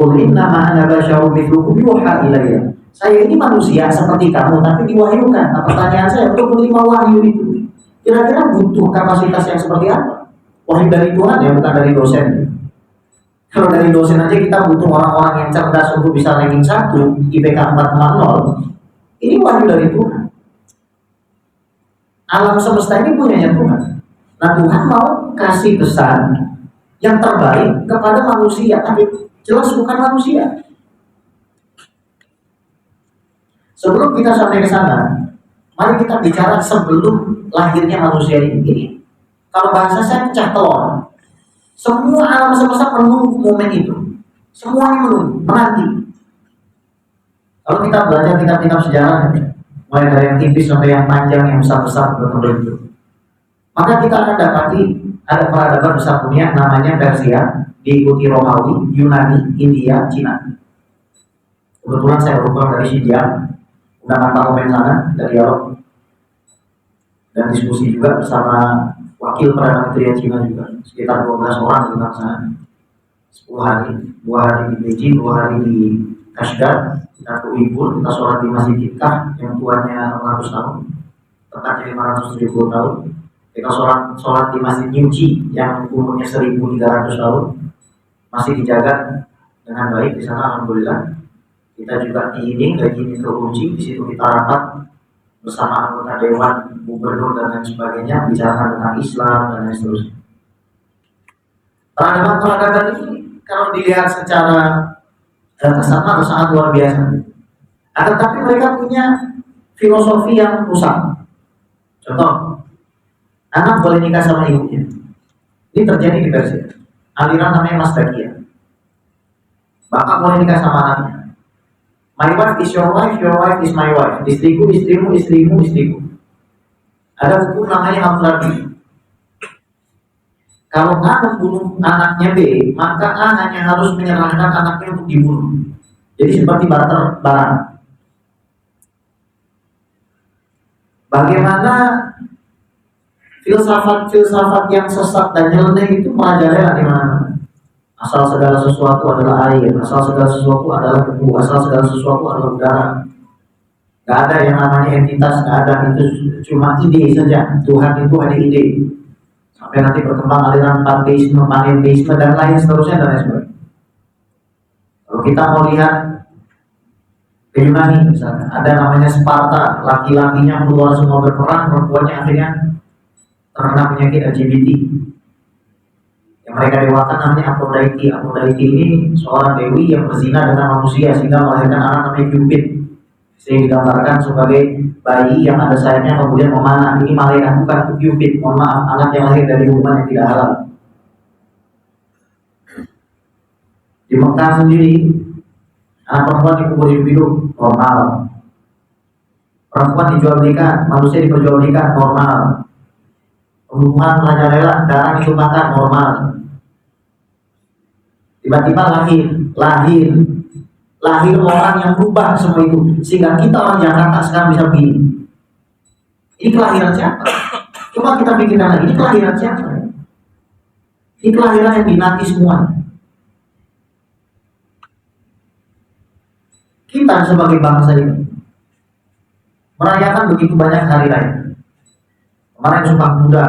Qul innama ana basyarun mithlukum yuha ilayya. Saya ini manusia seperti kamu, tapi diwahyukan. Nah, pertanyaan saya, untuk menerima wahyu itu, kira-kira butuh kapasitas yang seperti apa? Wahyu dari Tuhan ya, bukan dari dosen. Kalau dari dosen aja kita butuh orang-orang yang cerdas untuk bisa ranking 1, IPK 4,0. Ini wahyu dari Tuhan. Alam semesta ini punyanya Tuhan. Nah, Tuhan mau kasih pesan yang terbaik kepada manusia, tapi jelas bukan manusia. Sebelum kita sampai ke sana, mari kita bicara sebelum lahirnya manusia ini. Kalau bahasa saya pecah telur. Semua alam semesta menunggu momen itu. Semuanya menunggu, menanti. Kalau kita belajar kitab-kitab sejarah, mulai dari yang tipis sampai yang panjang, yang besar-besar berbentuk, maka kita akan dapati ada peradaban besar dunia namanya Persia, diikuti Romawi, Yunani, India, Cina. Kebetulan saya berpulang dari Xinjiang, undangan parlemen sana dari Eropa, dan diskusi juga bersama wakil Perdana Menteri Cina juga, sekitar 12 orang tentang sana. 10 hari, 2 hari di Beijing, 2 hari di Kashgar. Kita ke Uighur, kita sholat di Masjid Iqtah yang tuanya 600 tahun, tepatnya 570 tahun. Kita sholat di Masjid Nyuci yang umurnya 1300 tahun, masih dijaga dengan baik di sana, alhamdulillah. Kita juga diining terkunci, di situ kita rapat bersama anggota dewan, gubernur dan lain sebagainya, bicara tentang Islam dan lain seterusnya. Peradaban ini kalau dilihat secara kasat mata sangat luar biasa. Tetapi mereka punya filosofi yang rusak. Contoh, anak boleh nikah sama ibunya. Ini terjadi di Persia. Aliran namanya Masdakia. Bapak boleh nikah sama anaknya. My wife is your wife is my wife. Istriku, istrimu, istrimu, istriku. Ada hukum namanya Al-Rabi. Kalau A membunuh anaknya B, maka A hanya harus menyerahkan anaknya untuk dibunuh. Jadi seperti barter barang. Bagaimana filsafat yang sesat dan nyeleneh itu merajalela di mana-mana. Asal segala sesuatu adalah air, asal segala sesuatu adalah debu, asal segala sesuatu adalah udara. Gak ada yang namanya entitas, gak ada, itu cuma ide saja. Tuhan itu hanya ide. Sampai nanti berkembang aliran panteisme, panenteisme dan lain seterusnya dan lain sebagainya. Kalau kita mau lihat ke Yunani misalnya, ada namanya Sparta, laki-lakinya keluar semua berperang, perempuannya akhirnya terkena penyakit LGBT. Yang mereka dewakan namanya Aphrodite. Aphrodite ini seorang dewi yang berzina dengan manusia sehingga melahirkan anak namanya Cupid. Sehingga digambarkan sebagai bayi yang ada sayapnya kemudian memanah. Ini malaikat, bukan Cupid. Mohon maaf, anak yang lahir dari hubungan yang tidak halal. Di Mekah sendiri, anak perempuan dikubur hidup normal. Perempuan dijual belikan, manusia diperjualbelikan normal. Hubungan merajalela, darah ditumpahkan normal. Tiba-tiba lahir orang yang berubah semua itu, sehingga kita orang Jakarta sekarang bisa begini. Ini kelahiran siapa? Coba kita pikirkan lagi, ini kelahiran siapa? Ini kelahiran yang dinanti semua. Kita sebagai bangsa ini merayakan begitu banyak hari raya. Kemarin Sumpah Pemuda,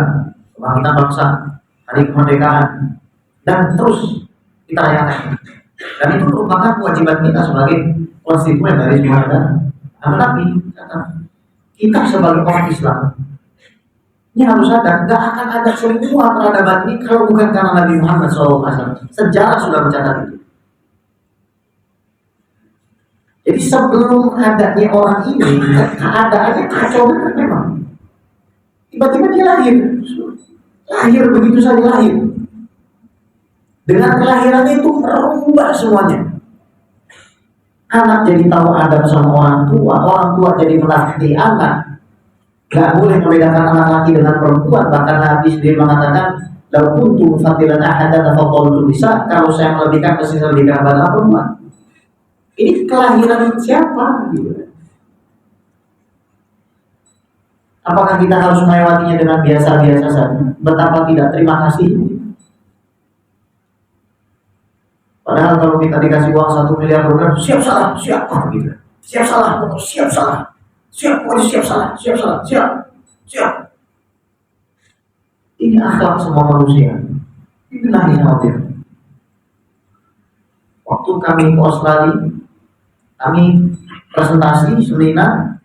Kebangkitan Bangsa, Hari Kemerdekaan, dan terus kita rayakan. Dan itu merupakan kewajiban kita sebagai konstituen dari sebuah negara. Tetapi kita sebagai orang Islam ini harus sadar, gak akan ada semua peradaban ini kalau bukan karena Nabi Muhammad SAW. Sejarah sudah mencatat itu. Jadi sebelum adanya orang ini, keadaannya kacau banget memang. Tiba-tiba dia lahir begitu saja lahir. Dengan kelahirannya itu merubah semuanya. Anak jadi tahu adab sama orang tua jadi melatih anak. Gak boleh membedakan anak laki dengan perempuan. Bahkan Nabi sendiri mengatakan, "Lau kuntu fadilan ahadan faqultu bisa." Kalau saya melebihkan pasti saya lebihkan kepada perempuan. Ini kelahiran siapa? Gitu. Apakah kita harus melewatinya dengan biasa-biasa saja? Betapa tidak terima kasih. Padahal Padahal kalau kita dikasih uang 1 miliar dolar, siap salah, siap gitu. Siap salah, siap salah, siap pokoknya siap salah, siap salah, siap, siap. Ini akhlak semua manusia. Ini nahi sama dia. Waktu kami ke Australia, kami presentasi seminar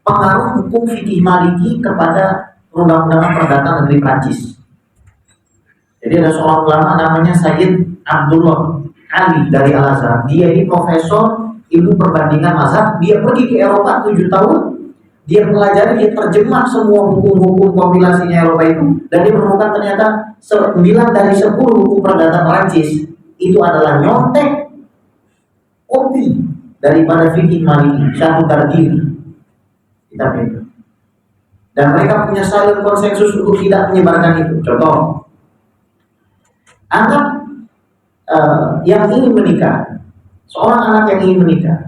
pengaruh hukum fikih Maliki kepada undang-undang perdata negeri Prancis. Jadi ada seorang ulama namanya Sayyid Abdullah Ali dari Al-Azhar. Dia ini profesor ilmu perbandingan mazhab. Dia pergi ke Eropa 7 tahun. Dia pelajari, dia terjemah semua hukum-hukum kompilasinya Eropa itu, dan dia menemukan ternyata 9 dari 10 hukum perdata Prancis itu adalah nyontek kopi daripada fikih Maliki, satu terdiri kitab itu. Dan mereka punya silent konsensus untuk tidak menyebarkan itu. Contoh, anak yang ingin menikah, seorang anak yang ingin menikah,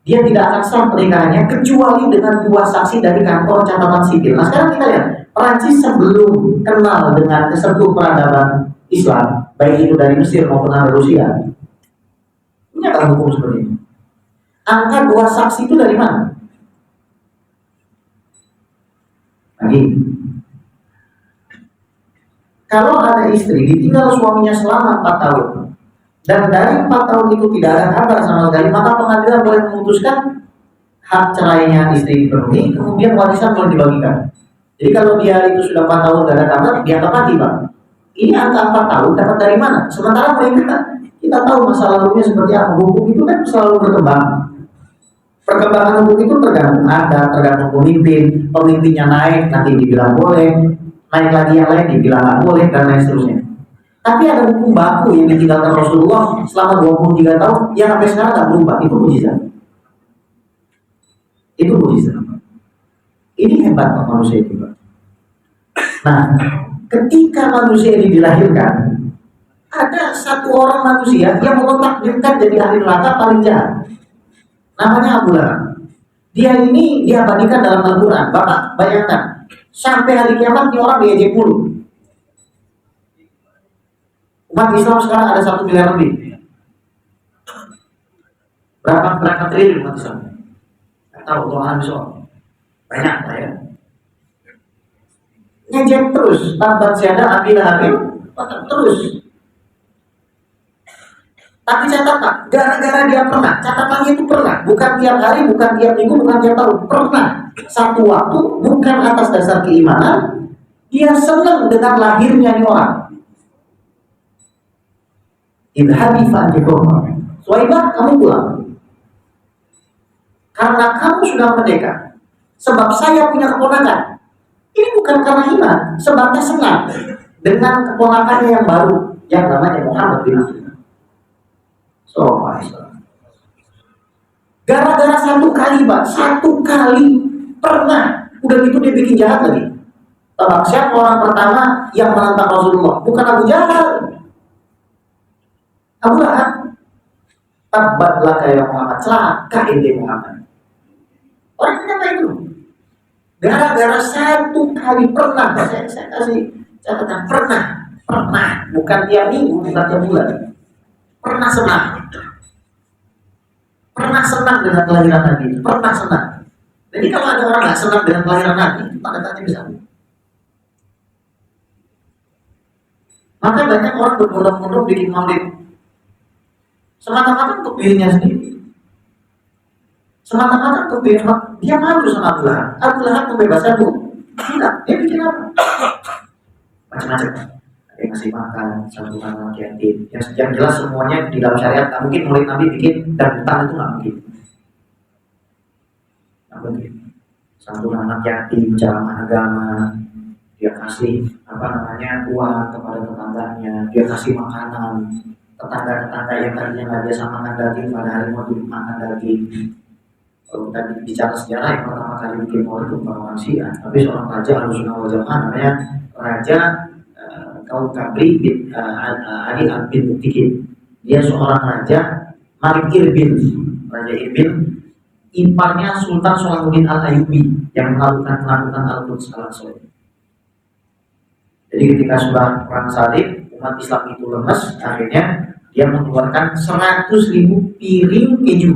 dia tidak akan sah pernikahannya kecuali dengan 2 saksi dari kantor catatan sipil. Nah sekarang kita lihat, Perancis sebelum kenal dengan kesentuh peradaban Islam, baik itu dari Mesir maupun dari Rusia, punya kan hukum seperti ini. Angka 2 saksi itu dari mana? Lagi, kalau ada istri ditinggal suaminya selama 4 tahun, dan dari 4 tahun itu tidak ada kabar sama sekali, maka pengadilan boleh memutuskan hak cerainya istri dipenuhi, kemudian warisan boleh dibagikan. Jadi kalau dia itu sudah 4 tahun tidak ada kabar, dia akan mati, Pak. Ini angka 4 tahun dapat dari mana? Sementara mereka, kita tahu masa lalunya seperti apa. Hukum itu kan selalu berkembang. Perkembangan hukum itu tergantung pemimpin. Pemimpinnya naik, nanti dibilang boleh, naik lagi yang lain dibilang nggak boleh, dan lain seterusnya. Tapi ada hukum baku yang ditinggalkan Rasulullah selama 23 tahun yang sampai sekarang nggak berubah. Itu mukjizat. Itu mukjizat. Ini hebat Pak manusia itu. Nah, ketika manusia ini dilahirkan, ada satu orang manusia yang mengontakdirkan jadi ahli neraka paling jahat. Namanya Abu Lahab. Dia ini diabadikan dalam Al-Quran. Bapak bayangkan, sampai hari kiamat ini orang diejek mulu. Umat Islam sekarang ada 1 miliar lebih. Berapa triliun umat Islam? Tidak tahu, Tuhan bisa. Banyak lah ya. Ngejek terus, tabat siada apilah habib, terus. Tapi catatan, gara-gara dia pernah, catatannya itu pernah, bukan tiap hari, bukan tiap minggu, bukan tiap tahun, pernah. Satu waktu, bukan atas dasar keimanan, dia senang dengan lahirnya ini orang. Idhabi fa'anjikohma, Suwaibah, kamu pulang. Karena kamu sudah merdeka, sebab saya punya keponakan. Ini bukan karena iman, sebabnya senang dengan keponakannya yang baru, yang namanya Muhammad bin Abdullah. Gara-gara 1 kali, Pak, 1 kali pernah, udah gitu dia bikin jahat lagi. Tebak siapa orang pertama yang menentang Rasulullah? Bukan Abu Jahal, Abu Lahab. Tabatlah kayak Muhammad, celaka ini Muhammad. Orang kenapa itu? Gara-gara 1 kali pernah, saya kasih catatan, pernah, bukan tiap minggu, bukan tiap bulan. Pernah senang dengan kelahiran Nabi, pernah senang. Jadi kalau ada orang nggak senang dengan kelahiran Nabi, tanda-tandanya bisa. Maka banyak orang berbondong-bondong bikin maulid semata-mata untuk dirinya sendiri, semata-mata untuk dirinya. Dia malu sama Abu Lahab. Abu Lahab membebaskan tidak, dia bikin apa? Macam-macam. Yang ngasih makan, santunan anak yatim. Yang jelas semuanya di dalam syariat. Tak mungkin murid Nabi bikin dan hutang itu nggak mungkin. Nggak mungkin. Santunan anak yatim, ceramah agama, dia kasih uang kepada tetangganya, dia kasih makanan. Tetangga-tetangga yang tadinya nggak biasa makan daging pada hari mau makan daging. Kalau kita bicara sejarah, yang pertama kali bikin maulid itu orang Syiah, tapi seorang raja Ahlussunnah wal Jamaah namanya Raja Kaum Kabri bin Ali bin Mutikin. Dia seorang raja Malik Irbil. Raja Irbil iparnya Sultan Salahuddin Al-Ayyubi yang melakukan Al-Quds al-Aswad. Jadi ketika sudah perang salib, umat Islam itu lemes, akhirnya dia mengeluarkan 100.000 piring keju,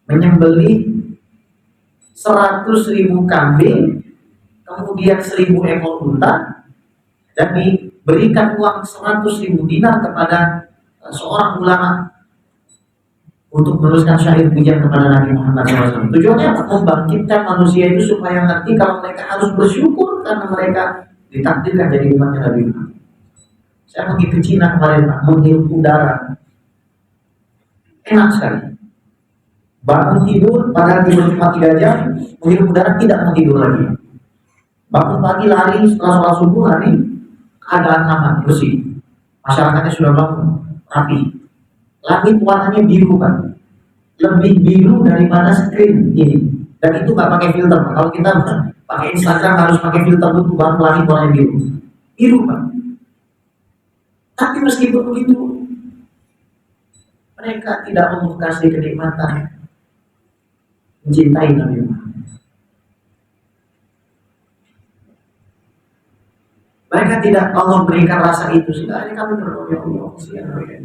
menyembelih 100.000 kambing, kemudian 1.000 ekor unta, dan diberikan uang 100.000 dinar kepada seorang ulama untuk meneruskan syair pujian kepada Nabi Muhammad SAW. Tujuannya membangkitkan manusia itu supaya ngerti kalau mereka harus bersyukur karena mereka ditakdirkan jadi umatnya Nabi Muhammad. Saya pergi ke Cina kemarin, Pak, menghirup udara enak sekali. Bangun tidur, padahal tidur cuma 3 jam, menghirup udara tidak mau tidur lagi. Bangun pagi lari, setelah sholat subuh lari, keadaan aman, bersih. Masyarakatnya sudah bangun, rapi. Langit warnanya biru, Pak, lebih biru daripada screen ini. Dan itu nggak pakai filter, Pak. Kalau kita pakai Instagram harus pakai filter dulu baru langit warnanya biru. Biru, Pak. Tapi meskipun begitu, mereka tidak mau kasih kenikmatan mencintai Nabi Muhammad. Mereka tidak Allah berikan rasa itu. Sehingga kami berdoa, ya Allah, kesian mereka.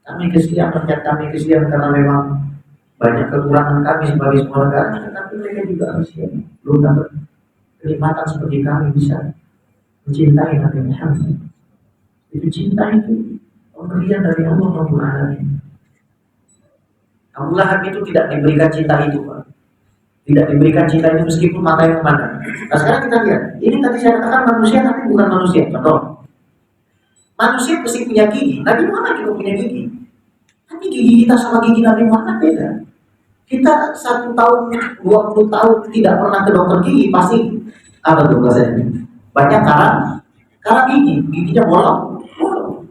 Kami kesian, rakyat kami kesian karena memang banyak kekurangan kami sebagai sebuah negara. Tetapi mereka juga kesian, belum dapat kenikmatan seperti kami bisa mencintai Nabi Muhammad. Itu cinta itu pemberian dari Allah Rabbul Alamin. Abu Lahab itu tidak diberikan cinta itu, Pak. Tidak diberikan cinta itu meskipun mata yang memandang. Nah sekarang kita lihat, ini tadi saya katakan manusia tapi bukan manusia. Contoh, manusia pasti punya gigi. Nabi Muhammad juga punya gigi. Tapi gigi kita sama gigi Nabi Muhammad beda. Kita 1 tahun, 20 tahun tidak pernah ke dokter gigi, pasti apa tuh bahasanya? Banyak karang gigi, giginya bolong.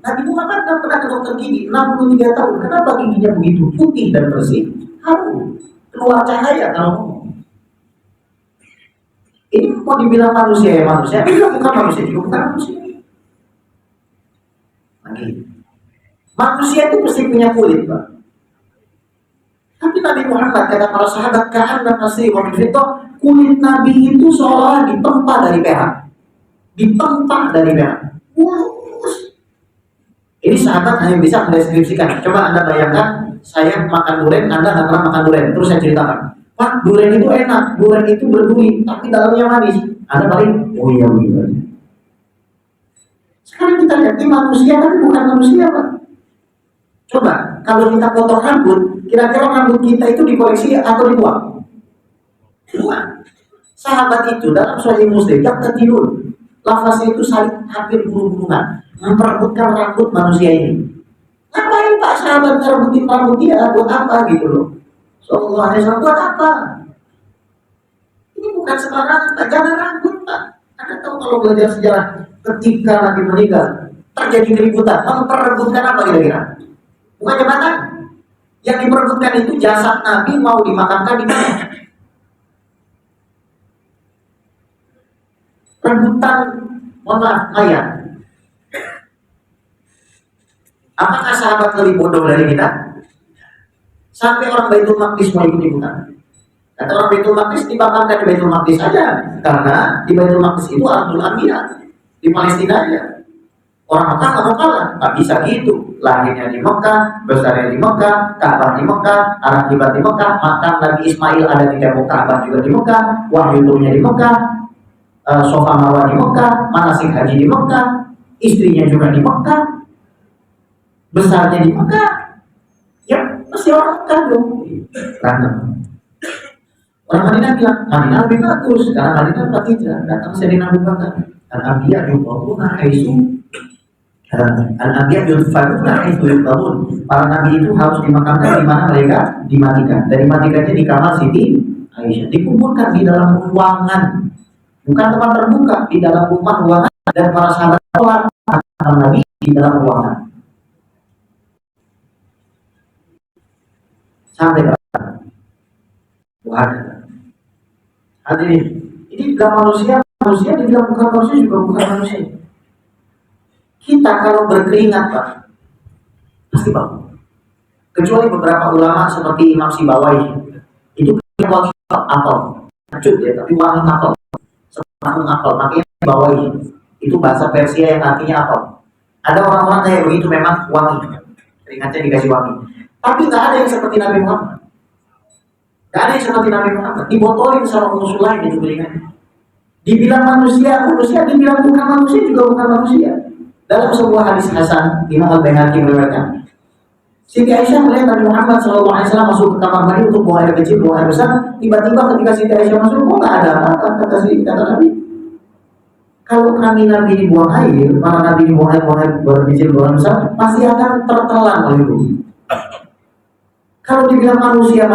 Nabi Muhammad tidak pernah ke dokter gigi, 63 tahun. Kenapa giginya begitu putih dan bersih? Harum, keluar cahaya kalau ngomong. Ini mau dibilang manusia ya manusia, ini bukan manusia, juga bukan manusia. Lagi, manusia itu mesti punya kulit, Pak. Tapi Nabi Muhammad kata para sahabat, ka'anna masih wa min fiddah, kulit Nabi itu seolah ditempa dari perak, ditempa dari perak. Ini sahabat hanya bisa mendeskripsikan. Coba Anda bayangkan, saya makan durian, Anda nggak pernah makan durian. Terus saya ceritakan, Pak, durian itu enak, durian itu berduri, tapi dalamnya manis. Anda paling, oh iya begitu. Sekarang kita lihat, ini manusia tapi bukan manusia, Pak. Coba, kalau kita potong rambut, kira-kira rambut kita itu dikoleksi atau dibuang? Dibuang. Sahabat itu dalam Sahih Muslim, yang tertidur, lafaznya itu saling hampir bunuh-bunuhan, memperebutkan rambut manusia ini. Ngapain Pak sahabat ngerebutin rambut dia? Buat apa gitu loh? Sallallahu alaihi wasallam, buat apa? Ini bukan sembarangan, Pak. Jangan rambut, Pak. Anda tahu kalau belajar sejarah ketika Nabi meninggal terjadi keributan, memperebutkan apa kira-kira? Bukan jabatan. Yang diperebutkan itu jasad Nabi mau dimakamkan di mana? Rebutan, mohon maaf, mayat. Apakah sahabat lebih bodoh dari kita? Sampai orang Baitul Maqdis mau ikut-ikutan. Kata orang Baitul Maqdis, dimakamkan di Baitul Maqdis saja, karena di Baitul Maqdis itu Ardul Anbiya, di Palestina aja. Orang Mekah nggak mau kalah, nggak bisa gitu. Lahirnya di Mekah, besarnya di Mekah, Ka'bah di Mekah, anak kibat di Mekah, makam Nabi Ismail ada di Kaabah, Ka'bah juga di Mekah, wahyu turunnya di Mekah, Sofa Marwah di Mekah, manasik haji di Mekah, istrinya juga di Mekah, besarnya di Mekah, ya pasti orang Mekah dong. Random. Orang Madinah bilang, Madinah lebih bagus karena Madinah tempat hijrah. Datang Sayyidina Abu Bakar, Al-Anbiya yuqaduna haitsu Al-Anbiya yudfaduna haitsu yuqadun. Para nabi itu harus dimakamkan di mana mereka dimatikan. Dari matikannya di kamar Siti Aisyah, dikuburkan di dalam ruangan, bukan tempat terbuka, di dalam rumah ruangan, dan para sahabat sholat Nabi di dalam ruangan. Sampai berapa? Wadah. Hadirin, ini juga manusia dibilang bukan manusia juga bukan manusia. Kita kalau berkeringat, Pak, pasti bau. Kecuali beberapa ulama seperti Imam Sibawahi, itu wangi apel, kecut ya, tapi wangi apel, sepanjang apel, makanya Sibawahi. Itu bahasa Persia yang artinya apel. Ada orang-orang kayak begitu memang wangi, keringatnya dikasih wangi. Tapi nggak ada yang seperti Nabi Muhammad. Nggak ada yang seperti Nabi Muhammad. Dibotolin sama musuh lain itu keringatnya. Dibilang manusia, dibilang bukan manusia juga bukan manusia. Dalam sebuah hadis hasan, Imam Al-Baihaqi meriwayatkan, Siti Aisyah melihat Nabi Muhammad SAW masuk ke kamar mandi untuk buang air kecil, buang air besar. Tiba-tiba ketika Siti Aisyah masuk, kok nggak ada apa-apa, kata Nabi. Kalau kami Nabi dibuang air, para Nabi dibuang air, buang kecil, buang besar, pasti akan tertelan oleh bumi. Kalau dibilang manusia,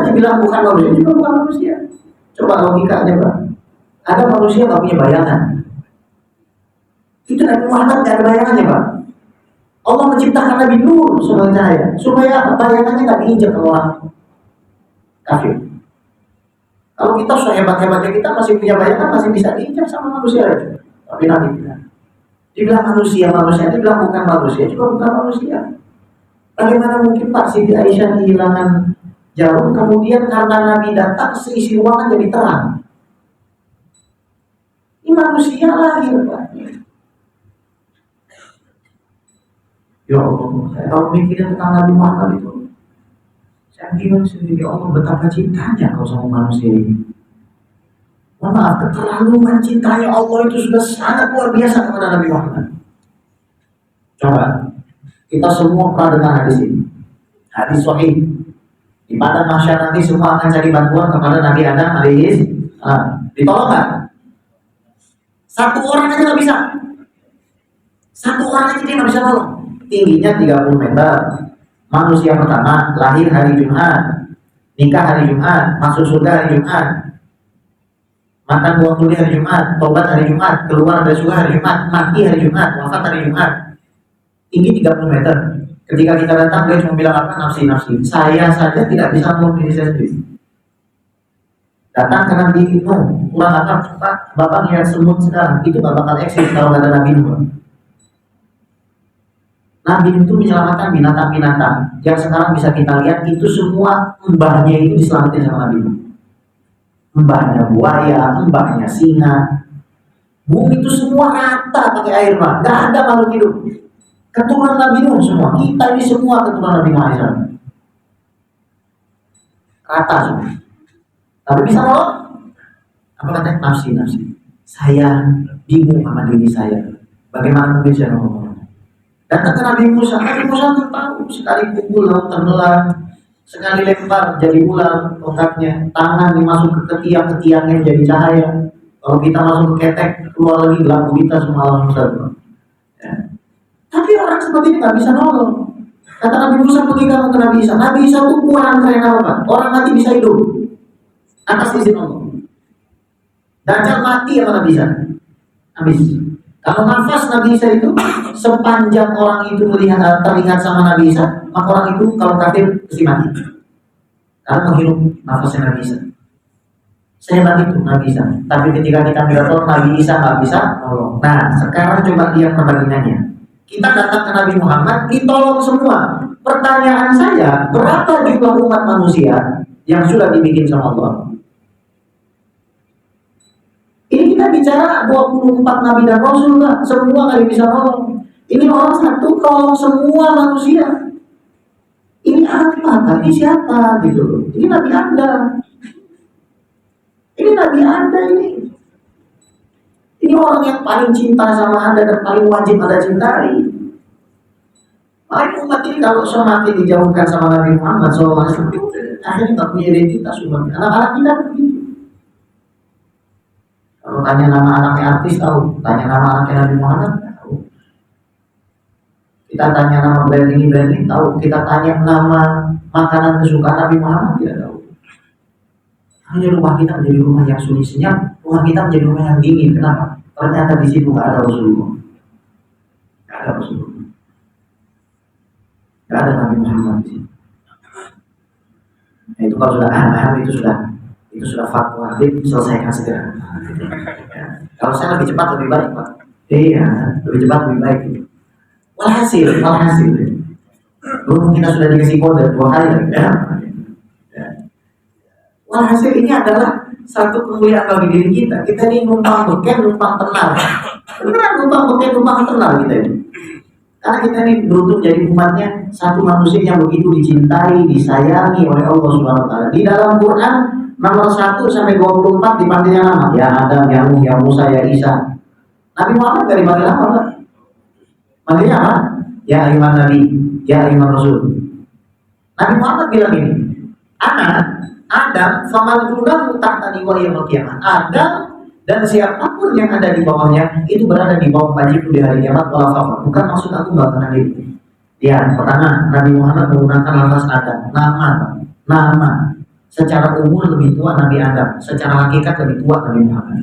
dibilang bukan manusia juga bukan manusia. Coba logika aja, Pak. Ada manusia nggak punya bayangan? Itu Nabi Muhammad nggak ada bayangannya, Pak. Allah menciptakan Nabi Nur sebagai cahaya supaya bayangannya nggak diinjak orang kafir. Kalau kita sehebat-hebatnya kita masih punya bayangan, masih bisa diinjak sama manusia aja. Tapi Nabi tidak. Dibilang manusia, dibilang bukan manusia juga bukan manusia. Bagaimana mungkin Pak Siti Aisyah kehilangan jarum, kemudian karena Nabi datang seisi ruangan jadi terang? Ini manusia lahir, Pak. Ya Allah, saya kalau mikirin tentang Nabi Muhammad itu, saya bingung sendiri, ya Allah, betapa cintanya kau sama manusia ini. Mohon maaf, keterlaluan cintanya Allah itu sudah sangat luar biasa kepada Nabi Muhammad. Coba, kita semua pernah dengar hadis ini, hadis sahih. Di padang mahsyar nanti semua akan cari bantuan kepada Nabi Adam alaihis. Ditolong nggak? Satu orang aja nggak bisa. Satu orang aja dia nggak bisa nolong. Tingginya 30 meter. Manusia pertama lahir hari Jumat, nikah hari Jumat, masuk surga hari Jumat, makan buah kulit hari Jumat, tobat hari Jumat, keluar dari surga hari Jumat, mati hari Jumat, wafat hari Jumat. Tinggi 30 meter. Ketika kita datang dia cuma bilang apa? Nafsi. Saya saja tidak bisa ngomong diri saya sendiri. Datang karena Nabi Nuh, kurang apa? Bapak lihat semut sekarang itu gak bakal eksis kalau gak ada Nabi Nuh. Nabi itu menyelamatkan binatang-binatang yang sekarang bisa kita lihat itu semua mbahnya itu diselamatin sama Nabi. Mbahnya buaya, mbahnya singa. Bumi itu semua rata pakai air, Pak. Gak ada makhluk hidup. Keturunan Nabi Nuh semua. Kita ini semua keturunan Nabi Muhammad. Rata semua. Tapi bisa nolong? Apa katanya? Nafsi. Saya bingung sama diri saya. Bagaimana mungkin saya nolong? Datang ke Nabi Musa tuh tahu sekali pukul laut tenggelam, sekali lempar jadi ular tongkatnya, tangan dimasuk ke ketiaknya jadi cahaya. Kalau kita masuk ke ketek keluar lagi gelap gulita semua langsung satu. Ya. Tapi orang seperti ini nggak bisa nolong. Kata Nabi Musa, pergi kamu ke Nabi Isa. Nabi Isa tuh kurang keren apa? Orang mati bisa hidup atas izin Allah. Dajjal mati sama Nabi Isa. Habis. Kalau nafas Nabi Isa itu sepanjang orang itu terlihat sama Nabi Isa, maka orang itu kalau kafir pasti mati. Karena menghirup nafasnya Nabi Isa. Sehebat itu Nabi Isa. Tapi ketika kita melihat Nabi Isa nggak bisa nolong. Nah, sekarang coba lihat perbandingannya. Kita datang ke Nabi Muhammad, ditolong semua. Pertanyaan saya, berapa jumlah umat manusia yang sudah dibikin sama Allah? Ini kita bicara 24 Nabi dan Rasul, Pak. Semua kali bisa nolong. Ini orang satu nolong semua manusia. Ini apa? Ini siapa? Gitu. Ini Nabi Anda. Ini Nabi Anda ini. Ini orang yang paling cinta sama Anda dan paling wajib Anda cintai. Makanya umat ini kalau semakin dijauhkan sama Nabi Muhammad SAW, akhirnya nggak punya identitas umat. Anak-anak kita begitu. Kalau tanya nama anaknya artis tahu, tanya nama anaknya Nabi Muhammad tahu. Kita tanya nama brand ini tahu, kita tanya nama makanan kesukaan Nabi Muhammad tidak tahu. Hanya rumah kita menjadi rumah yang sunyi senyap, rumah kita menjadi rumah yang dingin. Kenapa? Ternyata di situ nggak ada Rasulullah, nggak ada Rasulullah, nggak ada Nabi Muhammad di situ. Nah, itu kalau sudah itu sudah fatwa, selesaikan segera. Ya. Kalau saya lebih cepat lebih baik, Pak. Iya, lebih cepat lebih baik. Walhasil. Dulu kita sudah dikasih kode 2 kali, ya. Walhasil ini adalah satu kemuliaan bagi diri kita. Kita ini numpang beken, numpang tenang. Beneran numpang beken, numpang tenang kita ini. Karena kita ini beruntung jadi umatnya satu manusia yang begitu dicintai, disayangi oleh Allah Subhanahu wa taala. Di dalam Quran nomor 1 sampai 24 dipanggilnya nama. Ya Adam, ya Nuh, ya Musa, ya Isa. Nabi Muhammad gak dipanggil nama, Pak. Manggilnya apa? Ya ayuhan Nabi, ya ayuhan Rasul. Nabi Muhammad bilang ini, anak Adam, faman dunahu tahta wa yaumil qiyamah. Adam dan siapapun yang ada di bawahnya itu berada di bawah bajiku di hari kiamat wala fakhr. Bukan maksud aku banggakan diri. Ya, pertama Nabi Muhammad menggunakan lafaz Adam, nama. Secara umur lebih tua Nabi Adam, secara hakikat lebih tua Nabi Muhammad.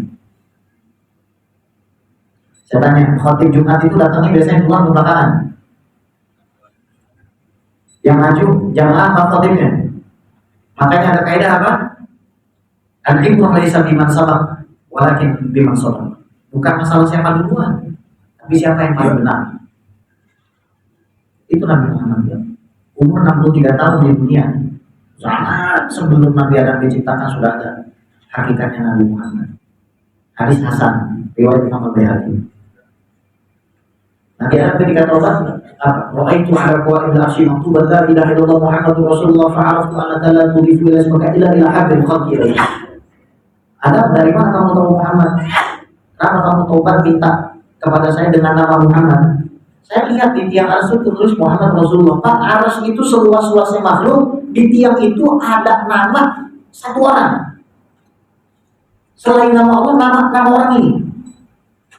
Saya tanya, khotib Jumat itu datangnya biasanya pulang belakangan. Yang maju jamaah apa khotibnya? Makanya ada kaidah apa? Al-ilmu laisa biman sabaq, walakin biman sabaq. Bukan masalah siapa duluan, tapi siapa yang paling benar. Itu Nabi Muhammad ya. Umur 63 tahun di dunia. Sangat sebelum Nabi Adam diciptakan sudah ada hakikatnya Nabi Muhammad. Hadis Hasan, riwayat Imam Al-Baihaqi. Nabi Adam ketika taubat, ra'aitu ala qawaidil arsy maktuban la ilaha illallah Muhammadur Rasulullah fa'araftu annaka la tudifu ila ismika illa ila habbil khalqi ilaih. Adam, dari mana kamu tahu Muhammad? Kenapa kamu taubat minta kepada saya dengan nama Muhammad? Saya lihat di tiang arsy tertulis Muhammad Rasulullah. Pak, arsy itu seluas-luasnya makhluk, di tiang itu ada nama satu orang. Selain nama Allah, nama orang ini.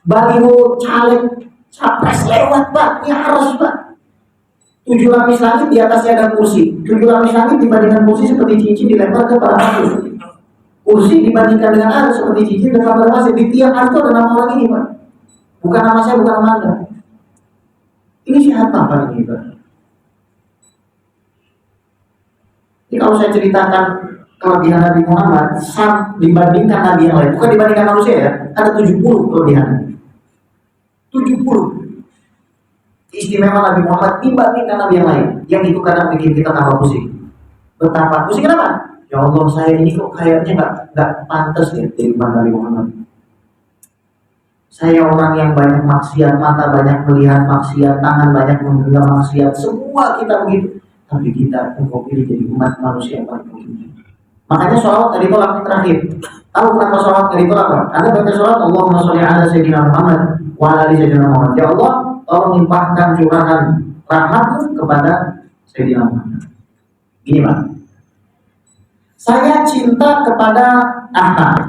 Baliho, caleg, capres lewat, Pak. Ya harus, Pak. 7 lapis langit di atasnya ada kursi. 7 lapis langit dibandingkan kursi seperti cincin dilempar ke para makhluk. Kursi dibandingkan dengan arsy seperti cincin dilempar ke masjid. Di tiang arsy ada nama orang ini, Pak. Bukan nama saya, bukan nama Anda. Ini siapa Pak ini, Pak? Ini kalau saya ceritakan kelebihan Nabi Muhammad dibandingkan Nabi yang lain, bukan dibandingkan manusia ya, ada 70 kelebihan. 70 istimewa Nabi Muhammad dibandingkan Nabi yang lain. Yang itu kadang bikin kita tambah pusing. Betapa pusing kenapa? Ya Allah, saya ini kok kayaknya nggak pantas ya jadi umat Nabi Muhammad. Saya orang yang banyak maksiat, mata banyak melihat maksiat, tangan banyak menggenggam maksiat, semua kita begitu. Tapi kita engkau pilih jadi umat manusia yang paling begini. Makanya sholawat tadi tolak yang terakhir. Tahu kenapa sholawat tadi tolak? Anda baca sholawat Allahumma sholli ala sayyidina Muhammad wa ala ali sayyidina Muhammad. Ya Allah, tolong limpahkan curahan rahmatmu kepada Sayyidina Muhammad. Gini Pak, saya cinta kepada Ahmad.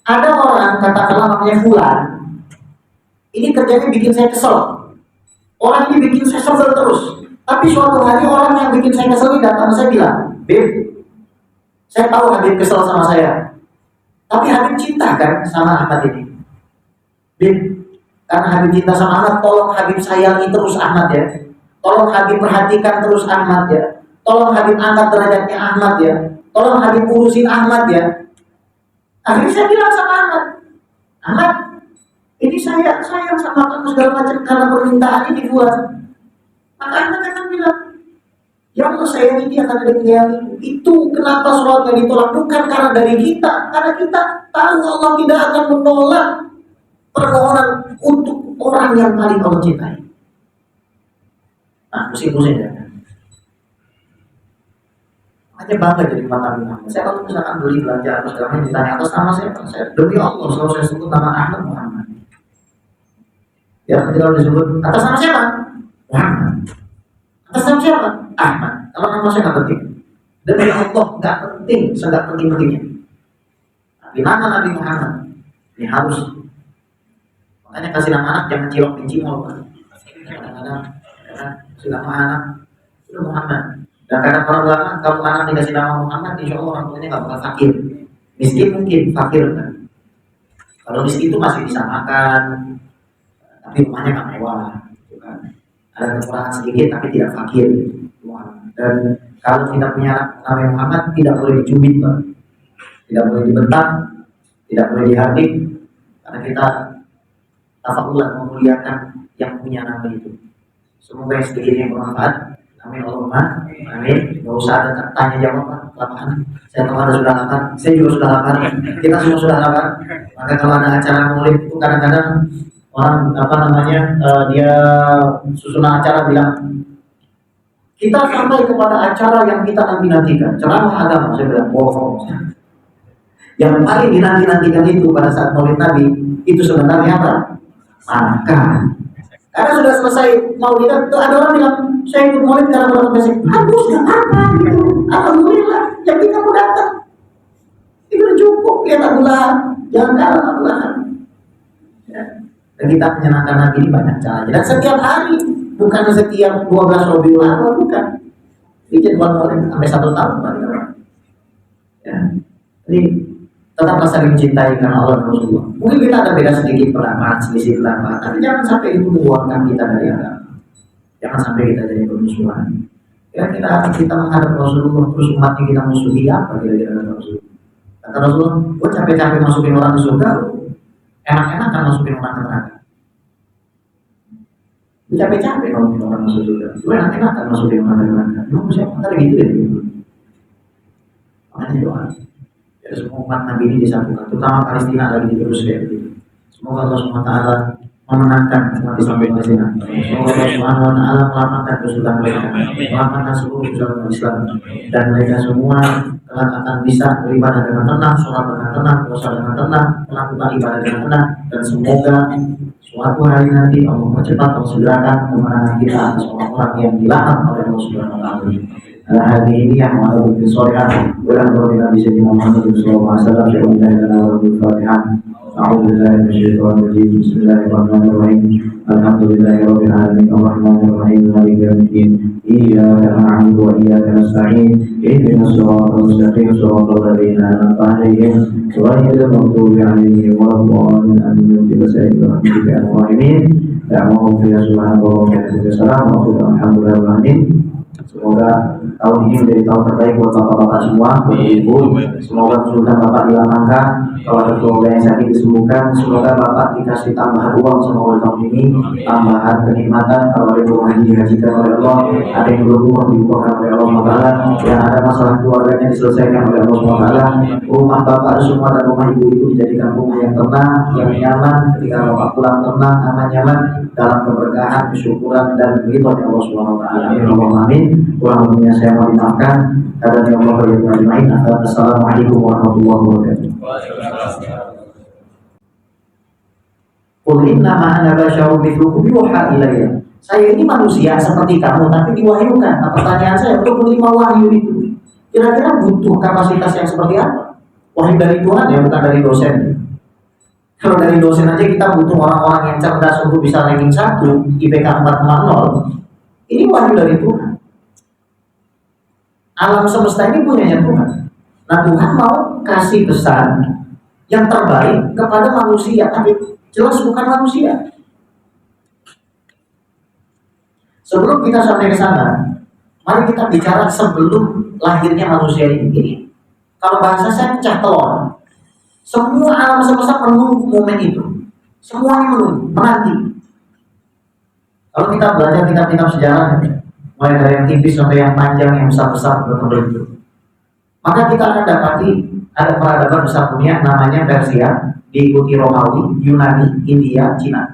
Ada orang katakanlah namanya Fulan, ini kerjanya bikin saya kesel. Orang ini bikin saya sebel terus. Tapi suatu hari orang yang bikin saya kesel ini datang, saya bilang, Beb, saya tahu Habib kesel sama saya, tapi Habib cinta kan sama Ahmad ini. Beb, karena Habib cinta sama Ahmad, tolong Habib sayangi terus Ahmad ya. Tolong Habib perhatikan terus Ahmad ya. Tolong Habib angkat derajatnya Ahmad ya. Tolong Habib urusin Ahmad ya. Akhirnya saya bilang sama Ahmad, ini saya sayang sama kamu segala macam karena permintaan ini buat. Maka Ahmad akan bilang, ya Allah sayangi dia karena dia itu kenapa sholatnya ditolak, bukan karena dari kita, karena kita tahu Allah tidak akan menolak permohonan untuk orang yang paling Allah cintai. Nah, pusing-pusing ya. Aja bangga jadi umat Nabi Muhammad. Saya kalau misalkan beli belanja atau segala ditanya atas nama saya demi Allah selalu saya sebut nama Ahmad Muhammad. Ya, ketika disebut atas nama siapa? Muhammad. Atas nama siapa? Ahmad. Kalau nama saya nggak penting. Demi Allah nggak penting, sangat penting-pentingnya. Di nama Nabi Muhammad ini harus. Makanya kasih nama anak jangan cilok pincimol Pak. Kadang-kadang kasih nama anak itu Muhammad. Dan kadang orang ulama kalau anak dikasih nama Muhammad, insya Allah orang tuanya nggak bakal fakir. Miskin mungkin, fakir kan. Kalau miskin itu masih bisa makan, tapi rumahnya nggak mewah, gitu kan. Ada kekurangan sedikit, tapi tidak fakir. Dan kalau kita punya anak namanya Muhammad, tidak boleh dicubit, Pak. Tidak boleh dibentak, tidak boleh dihardik, karena kita tafakulah memuliakan yang punya nama itu. Semoga yang sedikitnya bermanfaat. Amin Allahumma amin. Gak usah ada tanya jawab Pak, lapangan. Saya tahu Anda sudah lapar, saya juga sudah lapar. Kita semua sudah lapar. Maka kalau ada acara maulid itu kadang-kadang orang apa namanya dia susunan acara bilang kita sampai kepada acara yang kita nanti-nantikan, ceramah agama. Saya bilang bohong. Yang paling dinanti-nantikan itu pada saat Maulid Nabi itu sebenarnya apa? Makan. Karena sudah selesai Maulid itu ada orang bilang saya ikut Maulid karena mau besok. Bagus, nggak apa gitu. Alhamdulillah, yang kita mau datang. Itu udah cukup, lihat Abu Lahab, jangan kalah Abu Lahab. Ya. Dan kita menyenangkan Nabi ini banyak cara. Dan setiap hari, bukan setiap 12 Rabiul Awal, bukan. Ini jadwal Maulid sampai 1 tahun. Ya. Jadi tetaplah saling mencintai karena Allah dan Rasulullah. Mungkin kita ada beda sedikit pendapat, selisih pendapat, tapi jangan sampai itu mengeluarkan kita dari agama. Jangan sampai kita jadi bermusuhan. Kira-kira kita menghadap Rasulullah terus umatnya kita musuhi apa kira-kira kata Rasulullah? Kata Rasulullah, gue capek-capek masukin orang ke surga, enak-enak kan masukin orang ke neraka. Gue capek-capek masukin orang masuk surga, gue enak-enak kan masukin orang ke neraka. Emang siapa ntar gitu ya? Makanya doa. Ya, semua umat Nabi ini disatukan, terutama Palestina lagi diterus kayak begitu. Semoga Allah SWT memenangkan umat Islam di Palestina. Semoga Allah SWT melapangkan kesulitan mereka, melapangkan seluruh kesulitan Islam, dan mereka semua kelak akan bisa beribadah dengan tenang, sholat dengan tenang, puasa dengan tenang, melakukan ibadah dengan tenang, dan semoga suatu hari nanti Allah percepat atau segerakan kemenangan kita atas orang-orang yang dilaknat oleh Allah SWT. هذه هي أعمال الصالحات والأمر بنا بسيدنا محمد صلى الله عليه وسلم شيء من لنا ورب الفاتحة. أعوذ بالله من الشيطان الرجيم بسم الله الرحمن الرحيم الحمد لله رب العالمين الرحمن الرحيم مالك يوم الدين إياك نعبد وإياك نستعين اهدنا الصراط المستقيم صراط الذين أنعمت عليهم غير المغضوب عليهم ولا الضالين آمين بسائر برحمتك يا الراحمين دعواهم فيها سبحانك وبحمدك السلام والحمد لله رب العالمين. Semoga tahun ini menjadi tahun terbaik buat bapak-bapak semua, ibu. Semoga kesulitan bapak dilapangkan, kalau ada keluarga yang sakit disembuhkan. Semoga bapak dikasih tambahan uang sama Allah tahun ini, tambahan kenikmatan. Kalau ada yang haji dihajikan oleh Allah, ada yang belum umroh diumrohkan oleh Allah SWT, yang ada masalah keluarganya diselesaikan oleh Allah SWT. Rumah bapak semua dan rumah ibu itu dijadikan rumah yang tenang, yang nyaman. Ketika bapak pulang tenang, aman, nyaman, dalam keberkahan, kesyukuran dan ridho Allah SWT. Amin. Kurang lebihnya saya mohon dimaafkan. Karena Allah berjemaah. Assalamualaikum warahmatullahi wabarakatuh. Qul innama ana basyarun mithlukum yuha ilayya. Saya ini manusia seperti kamu tapi diwahyukan. Nah, pertanyaan saya untuk menerima wahyu itu, kira-kira butuh kapasitas yang seperti apa? Wahyu dari Tuhan ya, bukan dari dosen. Kalau dari dosen aja kita butuh orang-orang yang cerdas untuk bisa ranking 1, IPK 4,0. Ini wahyu dari Tuhan. Alam semesta ini punyanya Tuhan. Nah, Tuhan mau kasih pesan yang terbaik kepada manusia, tapi jelas bukan manusia. Sebelum kita sampai ke sana, mari kita bicara sebelum lahirnya manusia ini. Kalau bahasa saya pecah telur. Semua alam semesta menunggu momen itu. Semuanya menunggu, menanti. Kalau kita belajar kitab-kitab sejarah, mulai dari yang tipis sampai yang panjang, yang besar-besar betul-betul itu, maka kita akan dapati ada peradaban besar dunia namanya Persia, diikuti Romawi, Yunani, India, Cina.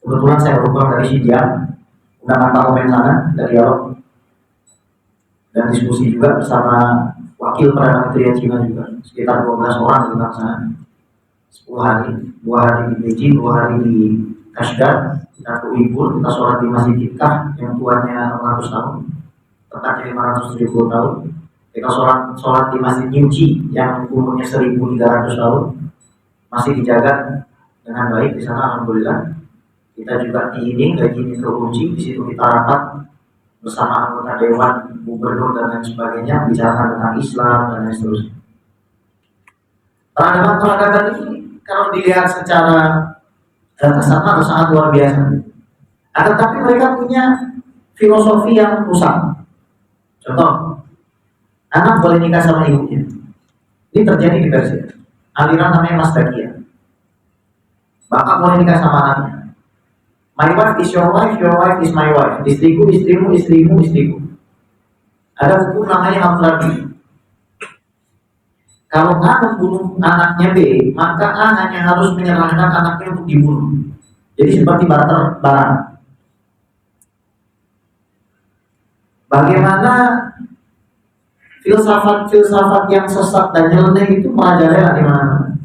Kebetulan saya berpulang dari Xinjiang, undangan parlemen sana dari Eropa, dan diskusi juga bersama wakil Perdana Menteri Cina juga, sekitar 12 orang tentang sana. 10 hari, 2 hari di Beijing, 2 hari di Kashgar. Kita ke Uighur, kita sholat di Masjid Iqah yang tuanya 600 tahun, tepatnya 570 tahun. Kita sholat di Masjid Nyuci yang umurnya 1300 tahun, masih dijaga dengan baik di sana, alhamdulillah. Kita juga diiring dari ini ke Uji, di situ kita rapat bersama anggota dewan, gubernur dan lain sebagainya, bicara tentang Islam dan lain seterusnya. Peradaban ini kalau dilihat secara kasat mata sangat luar biasa. Tetapi mereka punya filosofi yang rusak. Contoh, anak boleh nikah sama ibunya. Ini terjadi di Persia. Aliran namanya Masdakia. Bapak boleh nikah sama anaknya. My wife is your wife is my wife. Istriku, istrimu, istrimu, istriku. Ada hukum namanya hamlati. Kalau A membunuh anaknya B, maka A hanya harus menyerahkan anaknya untuk dibunuh. Jadi seperti barter barang. Bagaimana filsafat yang sesat dan nyeleneh itu merajalela di mana-mana.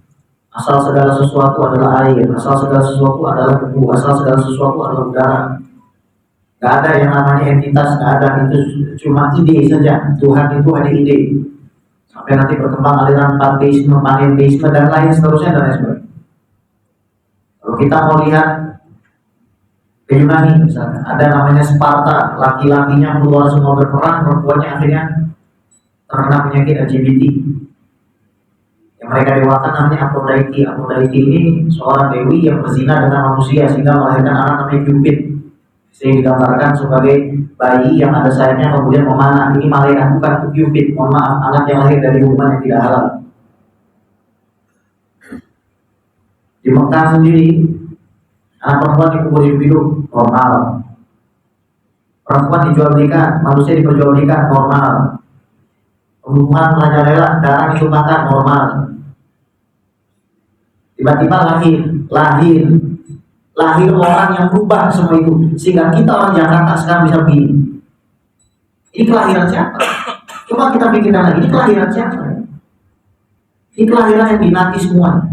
Asal segala sesuatu adalah air, asal segala sesuatu adalah debu, asal segala sesuatu adalah udara. Gak ada yang namanya entitas, gak ada, itu cuma ide saja. Tuhan itu hanya ide. Sampai nanti berkembang aliran panteisme, panenteisme dan lain seterusnya dan lain sebagainya. Kalau kita mau lihat ke Yunani misalnya, ada namanya Sparta, laki-lakinya keluar semua berperang, perempuannya akhirnya terkena penyakit LGBT. Yang mereka dewakan namanya Aphrodite. Aphrodite ini seorang dewi yang berzina dengan manusia sehingga melahirkan anak namanya Cupid. Sehingga digambarkan sebagai bayi yang ada sayapnya kemudian memanah. Ini malaikat, bukan Cupid. Mohon maaf, anak yang lahir dari hubungan yang tidak halal. Di Mekah sendiri, anak perempuan dikubur hidup normal. Perempuan dijual belikan, manusia diperjual belikan normal. Pembunuhan merajalela, darah ditumpahkan normal. Tiba-tiba lahir orang yang berubah semua itu, sehingga kita orang Jakarta sekarang bisa begini. Ini kelahiran siapa? Coba kita pikirkan lagi, ini kelahiran siapa? Ini kelahiran yang dinanti semua.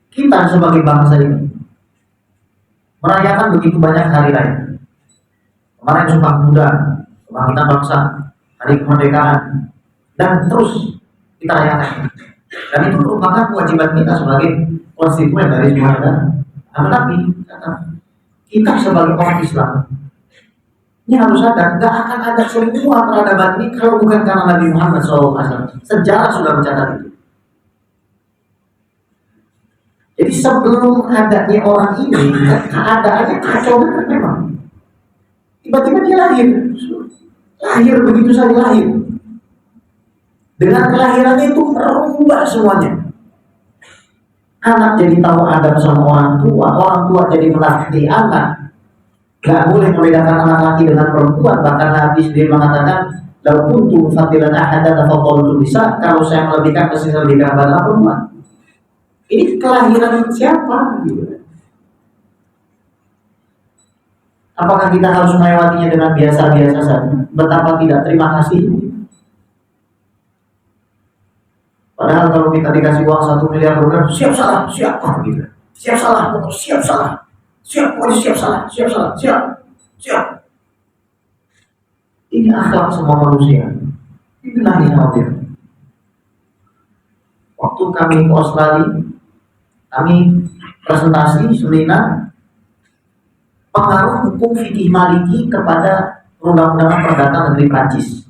Kita sebagai bangsa ini merayakan begitu banyak hari raya. Kemarin Sumpah Pemuda, Kebangkitan Bangsa, Hari Kemerdekaan, dan terus kita rayakan. Dan itu merupakan kewajiban kita sebagai konstituen dari sebuah negara. Tetapi kita sebagai orang Islam ini harus sadar, gak akan ada semua peradaban ini kalau bukan karena Nabi Muhammad SAW. Sejarah sudah mencatat itu. Jadi sebelum adanya orang ini, keadaannya kacau banget memang. Tiba-tiba dia lahir begitu saja lahir. Dengan kelahirannya itu merubah semuanya. Anak jadi tahu adab sama orang tua jadi menasihati anak. Gak boleh membedakan anak laki dengan perempuan. Bahkan Nabi sendiri mengatakan, "Lau kuntu fadilan ahadan fadhaltu bisa." Kalau saya melebihkan pasti saya lebihkan pada perempuan. Ini kelahiran siapa? Gitu. Apakah kita harus melewatinya dengan biasa-biasa saja? Betapa tidak terima kasih. Padahal kalau kita dikasih uang 1 miliar dolar, siap salah, siap gitu. Siap salah, siap salah. Siap salah, siap. Ini akhlak semua manusia. Ini nahi sama dia. Waktu kami ke Australia, kami presentasi seminar pengaruh hukum fikih Maliki kepada undang-undang perdata negeri Prancis.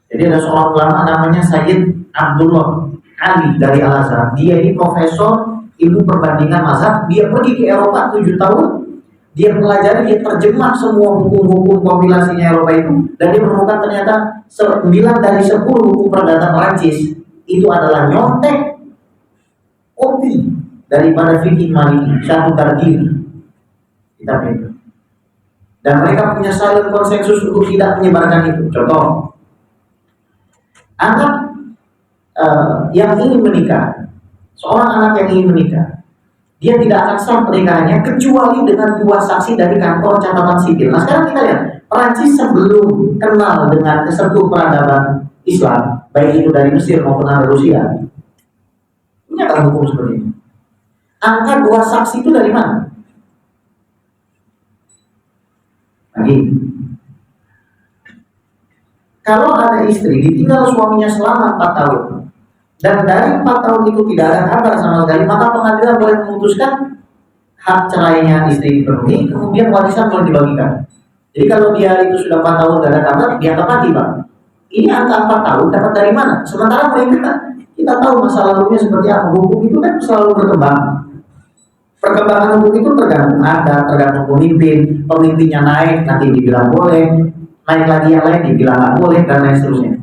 Jadi ada seorang ulama namanya Sayyid Abdullah Ali dari Al-Azhar. Dia ini profesor ilmu perbandingan mazhab. Dia pergi ke Eropa 7 tahun. Dia pelajari, dia terjemah semua hukum-hukum kompilasinya Eropa itu, dan dia menemukan ternyata 9 dari 10 hukum perdata Prancis itu adalah nyontek kopi daripada fikih Maliki, satu tardiri. Kita beda. Dan mereka punya silent konsensus untuk tidak menyebarkan itu. Contoh, anak yang ingin menikah, seorang anak yang ingin menikah, dia tidak akan sah pernikahannya kecuali dengan 2 saksi dari kantor catatan sipil. Nah sekarang kita lihat, Perancis sebelum kenal dengan kesentuh peradaban Islam, baik itu dari Mesir maupun dari Rusia, punya kan hukum seperti ini. Angka 2 saksi itu dari mana? Lagi, kalau ada istri ditinggal suaminya selama 4 tahun, dan dari 4 tahun itu tidak ada kabar sama sekali, maka pengadilan boleh memutuskan hak cerainya istri dipenuhi, kemudian warisan boleh dibagikan. Jadi kalau dia itu sudah 4 tahun tidak ada kabar, dia akan mati, Pak. Ini angka 4 tahun dapat dari mana? Sementara mereka, kita tahu masa lalunya seperti apa. Hukum itu kan selalu berkembang. Perkembangan hukum itu tergantung pemimpin. Pemimpinnya naik, nanti dibilang boleh. Naik lagi yang lain dibilang nggak boleh, dan lain seterusnya.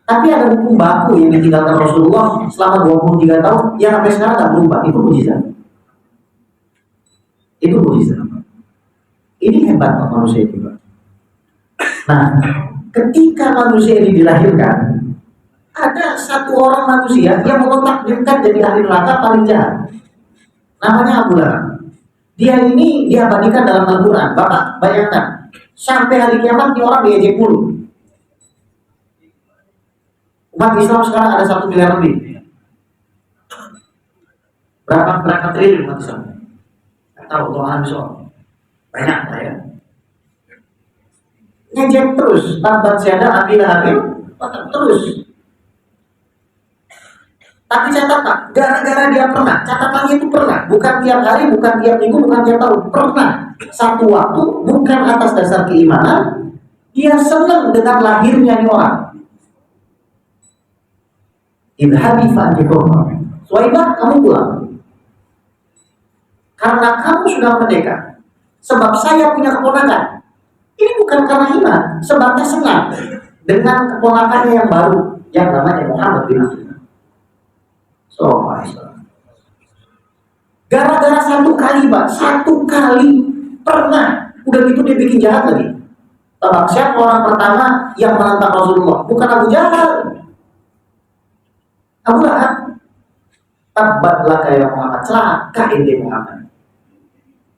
Tapi ada hukum baku yang ditinggalkan Rasulullah selama 23 tahun yang sampai sekarang nggak berubah. Itu mukjizat. Itu mukjizat. Ini hebat manusia itu. Nah, Ketika manusia ini dilahirkan, ada satu orang manusia yang mentakdirkan jadi ahli neraka paling jahat. Namanya Abu Lahab. Dia ini diabadikan dalam Al-Quran. Bapak bayangkan, sampai hari kiamat ini orang diejek mulu. Umat Islam sekarang ada 1 miliar lebih. Berapa triliun umat Islam? Nggak tahu, Tuhan bisa. Banyak lah ya. Ngejek terus, tabat siada, ambil, terus. Tapi catatan, gara-gara dia pernah, catatannya itu pernah, bukan tiap hari, bukan tiap minggu, bukan tiap tahun, pernah. Satu waktu, bukan atas dasar keimanan, dia senang dengan lahirnya ini orang. Idhabi fa'atikum. Suwaibah, kamu pulang. Karena kamu sudah merdeka. Sebab saya punya keponakan. Ini bukan karena iman, sebabnya senang dengan keponakannya yang baru, yang namanya Muhammad bin Abdullah. Gara-gara satu kali, Pak, satu kali pernah, udah gitu dia bikin jahat lagi. Tebak siapa orang pertama yang menentang Rasulullah? Bukan Abu Jahal, Abu Lahab. Tabatlah kayak Muhammad, celaka ini Muhammad.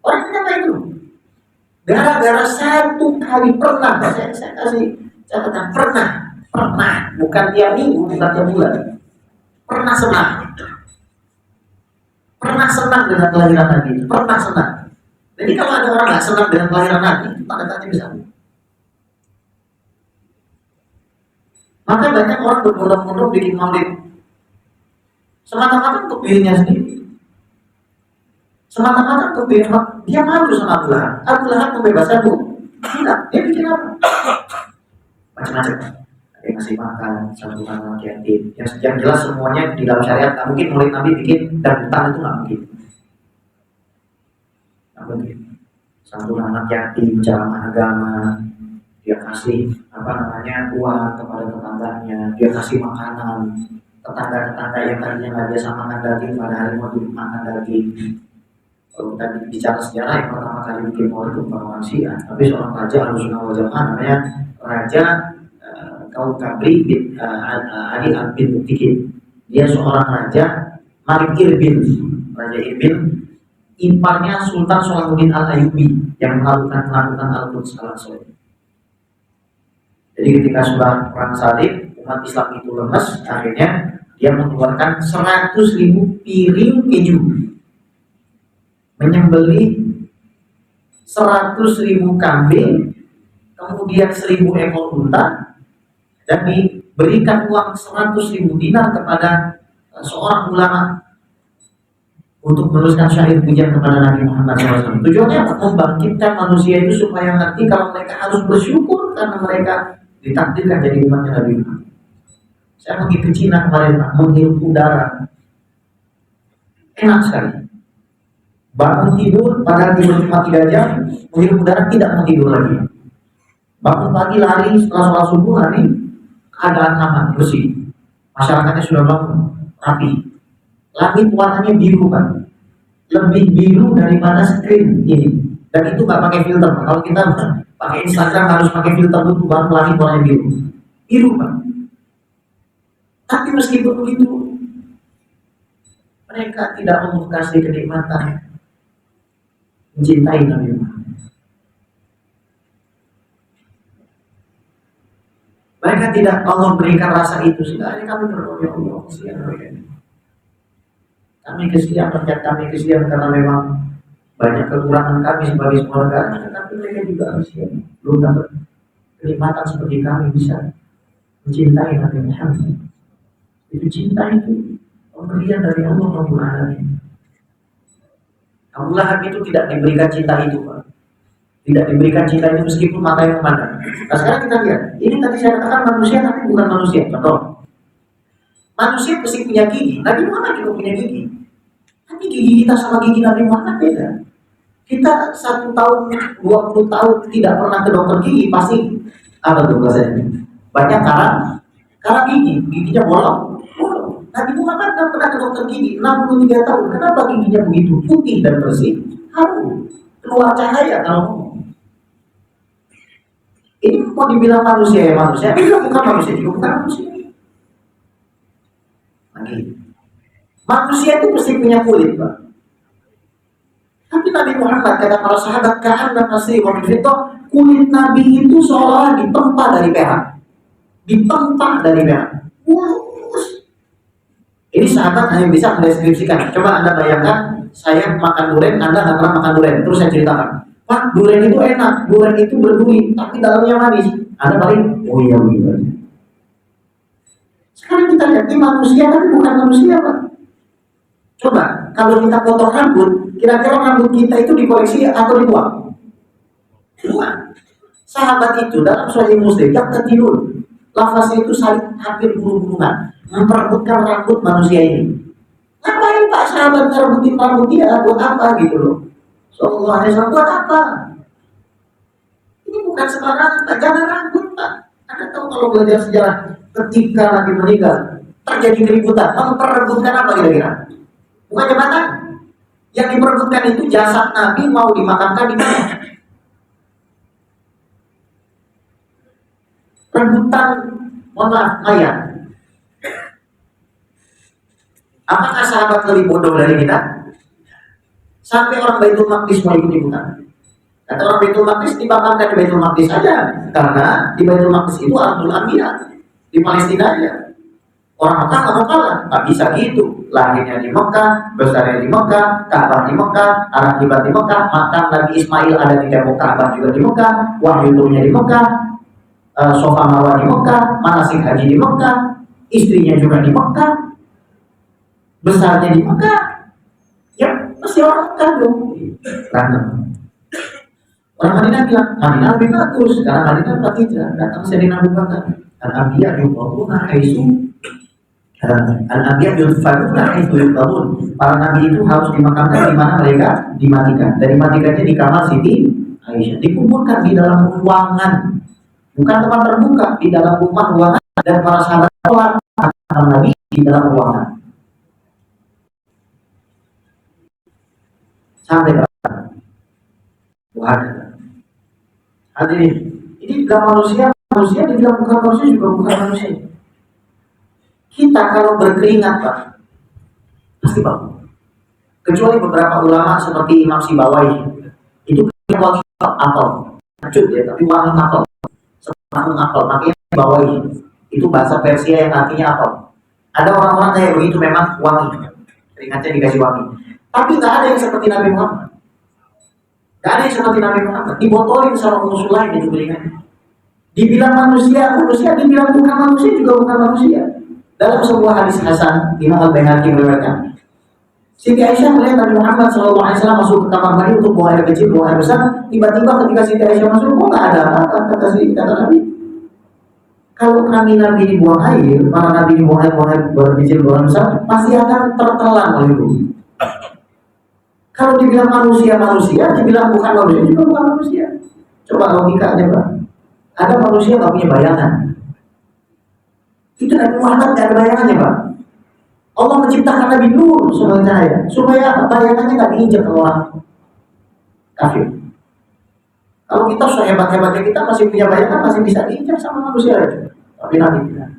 Orang kenapa itu? Gara-gara satu kali pernah, saya kasih catatan, pernah, bukan tiap minggu, bukan tiap bulan. Pernah senang dengan kelahiran Nabi, pernah senang. Jadi kalau ada orang nggak senang dengan kelahiran Nabi, tanda-tanda bisa. Maka banyak orang berbondong-bondong bikin maulid semata-mata untuk dirinya sendiri, semata-mata untuk dirinya. Dia malu sama Abu Lahab. Abu Lahab membebaskan bu, tidak. Dia bikin apa? Macam-macam. Ada yang ngasih makan, satu anak yatim. Yang jelas semuanya di dalam syariat. Nggak mungkin murid Nabi bikin dan hutang itu nggak mungkin. Nggak mungkin. Satu anak yatim, ceramah agama, dia kasih uang kepada tetangganya, dia kasih makanan. Tetangga-tetangga yang tadinya nggak biasa makan daging pada hari mau makan daging. Kalau kita bicara sejarah, yang pertama kali bikin maulid itu bukan orang Syiah, tapi seorang raja Ahlussunnah wal Jamaah, namanya Raja kaum Kabri bin Ali bin Mutikin. Dia seorang raja Malik Irbil. Raja Irbil iparnya Sultan Salahuddin Al-Ayyubi yang melakukan Al-Quds al-Aswad. Jadi ketika sudah perang salib, umat Islam itu lemas, akhirnya dia mengeluarkan 100.000 piring keju, menyembelih 100.000 kambing, kemudian 1.000 ekor unta, dan diberikan uang 100.000 dinar kepada seorang ulama untuk menuliskan syair pujian kepada Nabi Muhammad SAW. Tujuannya membangkitkan manusia itu supaya nanti kalau mereka harus bersyukur karena mereka ditakdirkan jadi umatnya Nabi Muhammad. Saya pergi ke Cina kemarin, Pak, menghirup udara enak sekali. Bangun tidur, padahal tidur cuma 3 jam, menghirup udara, tidak mau tidur lagi. Bangun pagi lari, setelah sholat subuh lari, keadaan aman, bersih. Masyarakatnya sudah bangun, rapi. Langit warnanya biru, kan, lebih biru daripada screen ini. Dan itu nggak pakai filter. Kalau kita pakai Instagram harus pakai filter dulu baru langit warnanya biru. Biru, Pak. Tapi meskipun begitu, mereka tidak mau kasih kenikmatan mencintai Nabi Muhammad. Mereka tidak Allah berikan rasa itu. Sehingga kami berdoa, ya Allah, kesian mereka. Kami kesian, rakyat kami kesian karena memang banyak kekurangan kami sebagai keluarga. Tapi mereka juga kesian, belum dapat kenikmatan seperti kami bisa mencintai Nabi Muhammad. Itu cinta itu pemberian dari Allah Rabbul Alamin. Abu Lahab itu tidak diberikan cinta itu, Pak. Tidak diberikan cinta itu meskipun mata yang memandang. Nah sekarang kita lihat, ini tadi saya katakan manusia tapi bukan manusia. Contoh, manusia pasti punya gigi. Nabi Muhammad juga punya gigi. Tapi gigi kita sama gigi Nabi Muhammad beda. Kita 1 tahun, 20 tahun tidak pernah ke dokter gigi, pasti apa tuh bahasanya? Banyak karang gigi, giginya bolong. Nabi Muhammad tidak pernah ke dokter gigi, 63 tahun. Kenapa giginya begitu putih dan bersih? Harum, keluar cahaya kalau ngomong. Ini mau dibilang manusia ya manusia, ini bukan manusia juga bukan manusia. Lagi, manusia itu pasti punya kulit, Pak. Tapi Nabi Muhammad kata para sahabat, ka'anna masih wa min fitah, kulit Nabi itu seolah ditempa dari perak. Ditempa dari perak. Ini sahabat hanya bisa mendeskripsikan. Coba Anda bayangkan, saya makan durian, Anda nggak pernah makan durian. Terus saya ceritakan, Pak, durian itu enak, durian itu berduri, tapi dalamnya manis. Anda paling, oh iya begitu. Sekarang kita lihat, ini manusia tapi bukan manusia, Pak. Coba, kalau kita potong rambut, kira-kira rambut kita itu dikoleksi atau dibuang? Buang. Sahabat itu dalam Sahih Muslim yang tertidur, lafaznya itu saling hampir bunuh-bunuhan, memperebutkan rambut manusia ini. Ngapain Pak sahabat ngerebutin rambut dia? Buat apa gitu loh? Sallallahu alaihi wasallam, buat apa? Ini bukan sembarangan Pak, jangan rambut Pak. Anda tahu kalau belajar sejarah, ketika Nabi meninggal terjadi keributan, memperebutkan apa kira-kira? Bukan jabatan. Yang diperebutkan itu jasad Nabi mau dimakamkan di mana? Rebutan, mohon maaf, mayat. Apakah sahabat lebih bodoh dari kita? Sampai orang Baitul Maqdis mau ikut ikutan. Kata orang Baitul Maqdis, dimakamkan di Baitul Maqdis saja, karena di Baitul Maqdis itu Ardul Anbiya, di Palestina aja. Orang Mekah nggak mau kalah, nggak bisa gitu. Lahirnya di Mekah, besarnya di Mekah, Ka'bah di Mekah, arah kiblat di Mekah, makam Nabi Ismail ada di tembok Ka'bah juga di Mekah, wahyu turunnya di Mekah, Sofa Marwah di Mekah, manasik haji di Mekah, istrinya juga di Mekah, besarnya di Mekah. Ya, pasti orang Mekah dong. Random. Orang Madinah bilang, Madinah lebih bagus karena Madinah tempat hijrah. Datang Sayyidina Abu Bakar, Al-Anbiya yuqaduna haitsu Al-Anbiya yudfaduna haitsu yuqadun. Para nabi itu harus dimakamkan di mana mereka dimatikan. Dari matikannya di kamar Siti Aisyah, dikuburkan di dalam ruangan, bukan tempat terbuka, di dalam rumah ruangan, dan para sahabat Nabi di dalam ruangan. Sampai berapa? Wadah. Hadirin, ini juga manusia dibilang bukan manusia juga bukan manusia. Kita kalau berkeringat Pak, pasti Pak. Kecuali beberapa ulama seperti Imam Sibawahi, itu wangi apel, lanjut ya, tapi wangi apel, sepanjang apel, makanya Sibawahi. Itu bahasa Persia yang artinya apel. Ada orang-orang kayak begitu memang wangi, keringatnya dikasih wangi. Tapi nggak ada yang seperti Nabi Muhammad. Gak ada yang seperti Nabi Muhammad, dibotolin sama musuh lain itu keringatnya. Dibilang manusia, dibilang bukan manusia juga bukan manusia. Dalam sebuah hadis Hasan, Imam Al-Baihaqi meriwayatkan, Siti Aisyah melihat Nabi Muhammad SAW masuk ke kamar mandi untuk buang air kecil, buang air besar. Tiba-tiba ketika Siti Aisyah masuk, kok nggak ada apa-apa, kata Nabi. Kalau kami Nabi dibuang air, para Nabi dibuang air, buang kecil, buang besar, pasti akan tertelan oleh bumi. Kalau dibilang manusia, dibilang bukan manusia juga bukan manusia. Coba logikanya Pak. Ada manusia nggak punya bayangan. Itu Nabi Muhammad nggak ada bayangannya Pak. Allah menciptakan Nabi Nur sebagai cahaya, supaya bayangannya nggak diinjak oleh orang kafir. Kalau kita sehebat-hebatnya kita masih punya bayangan, masih bisa diinjak sama manusia aja. Tapi Nabi tidak.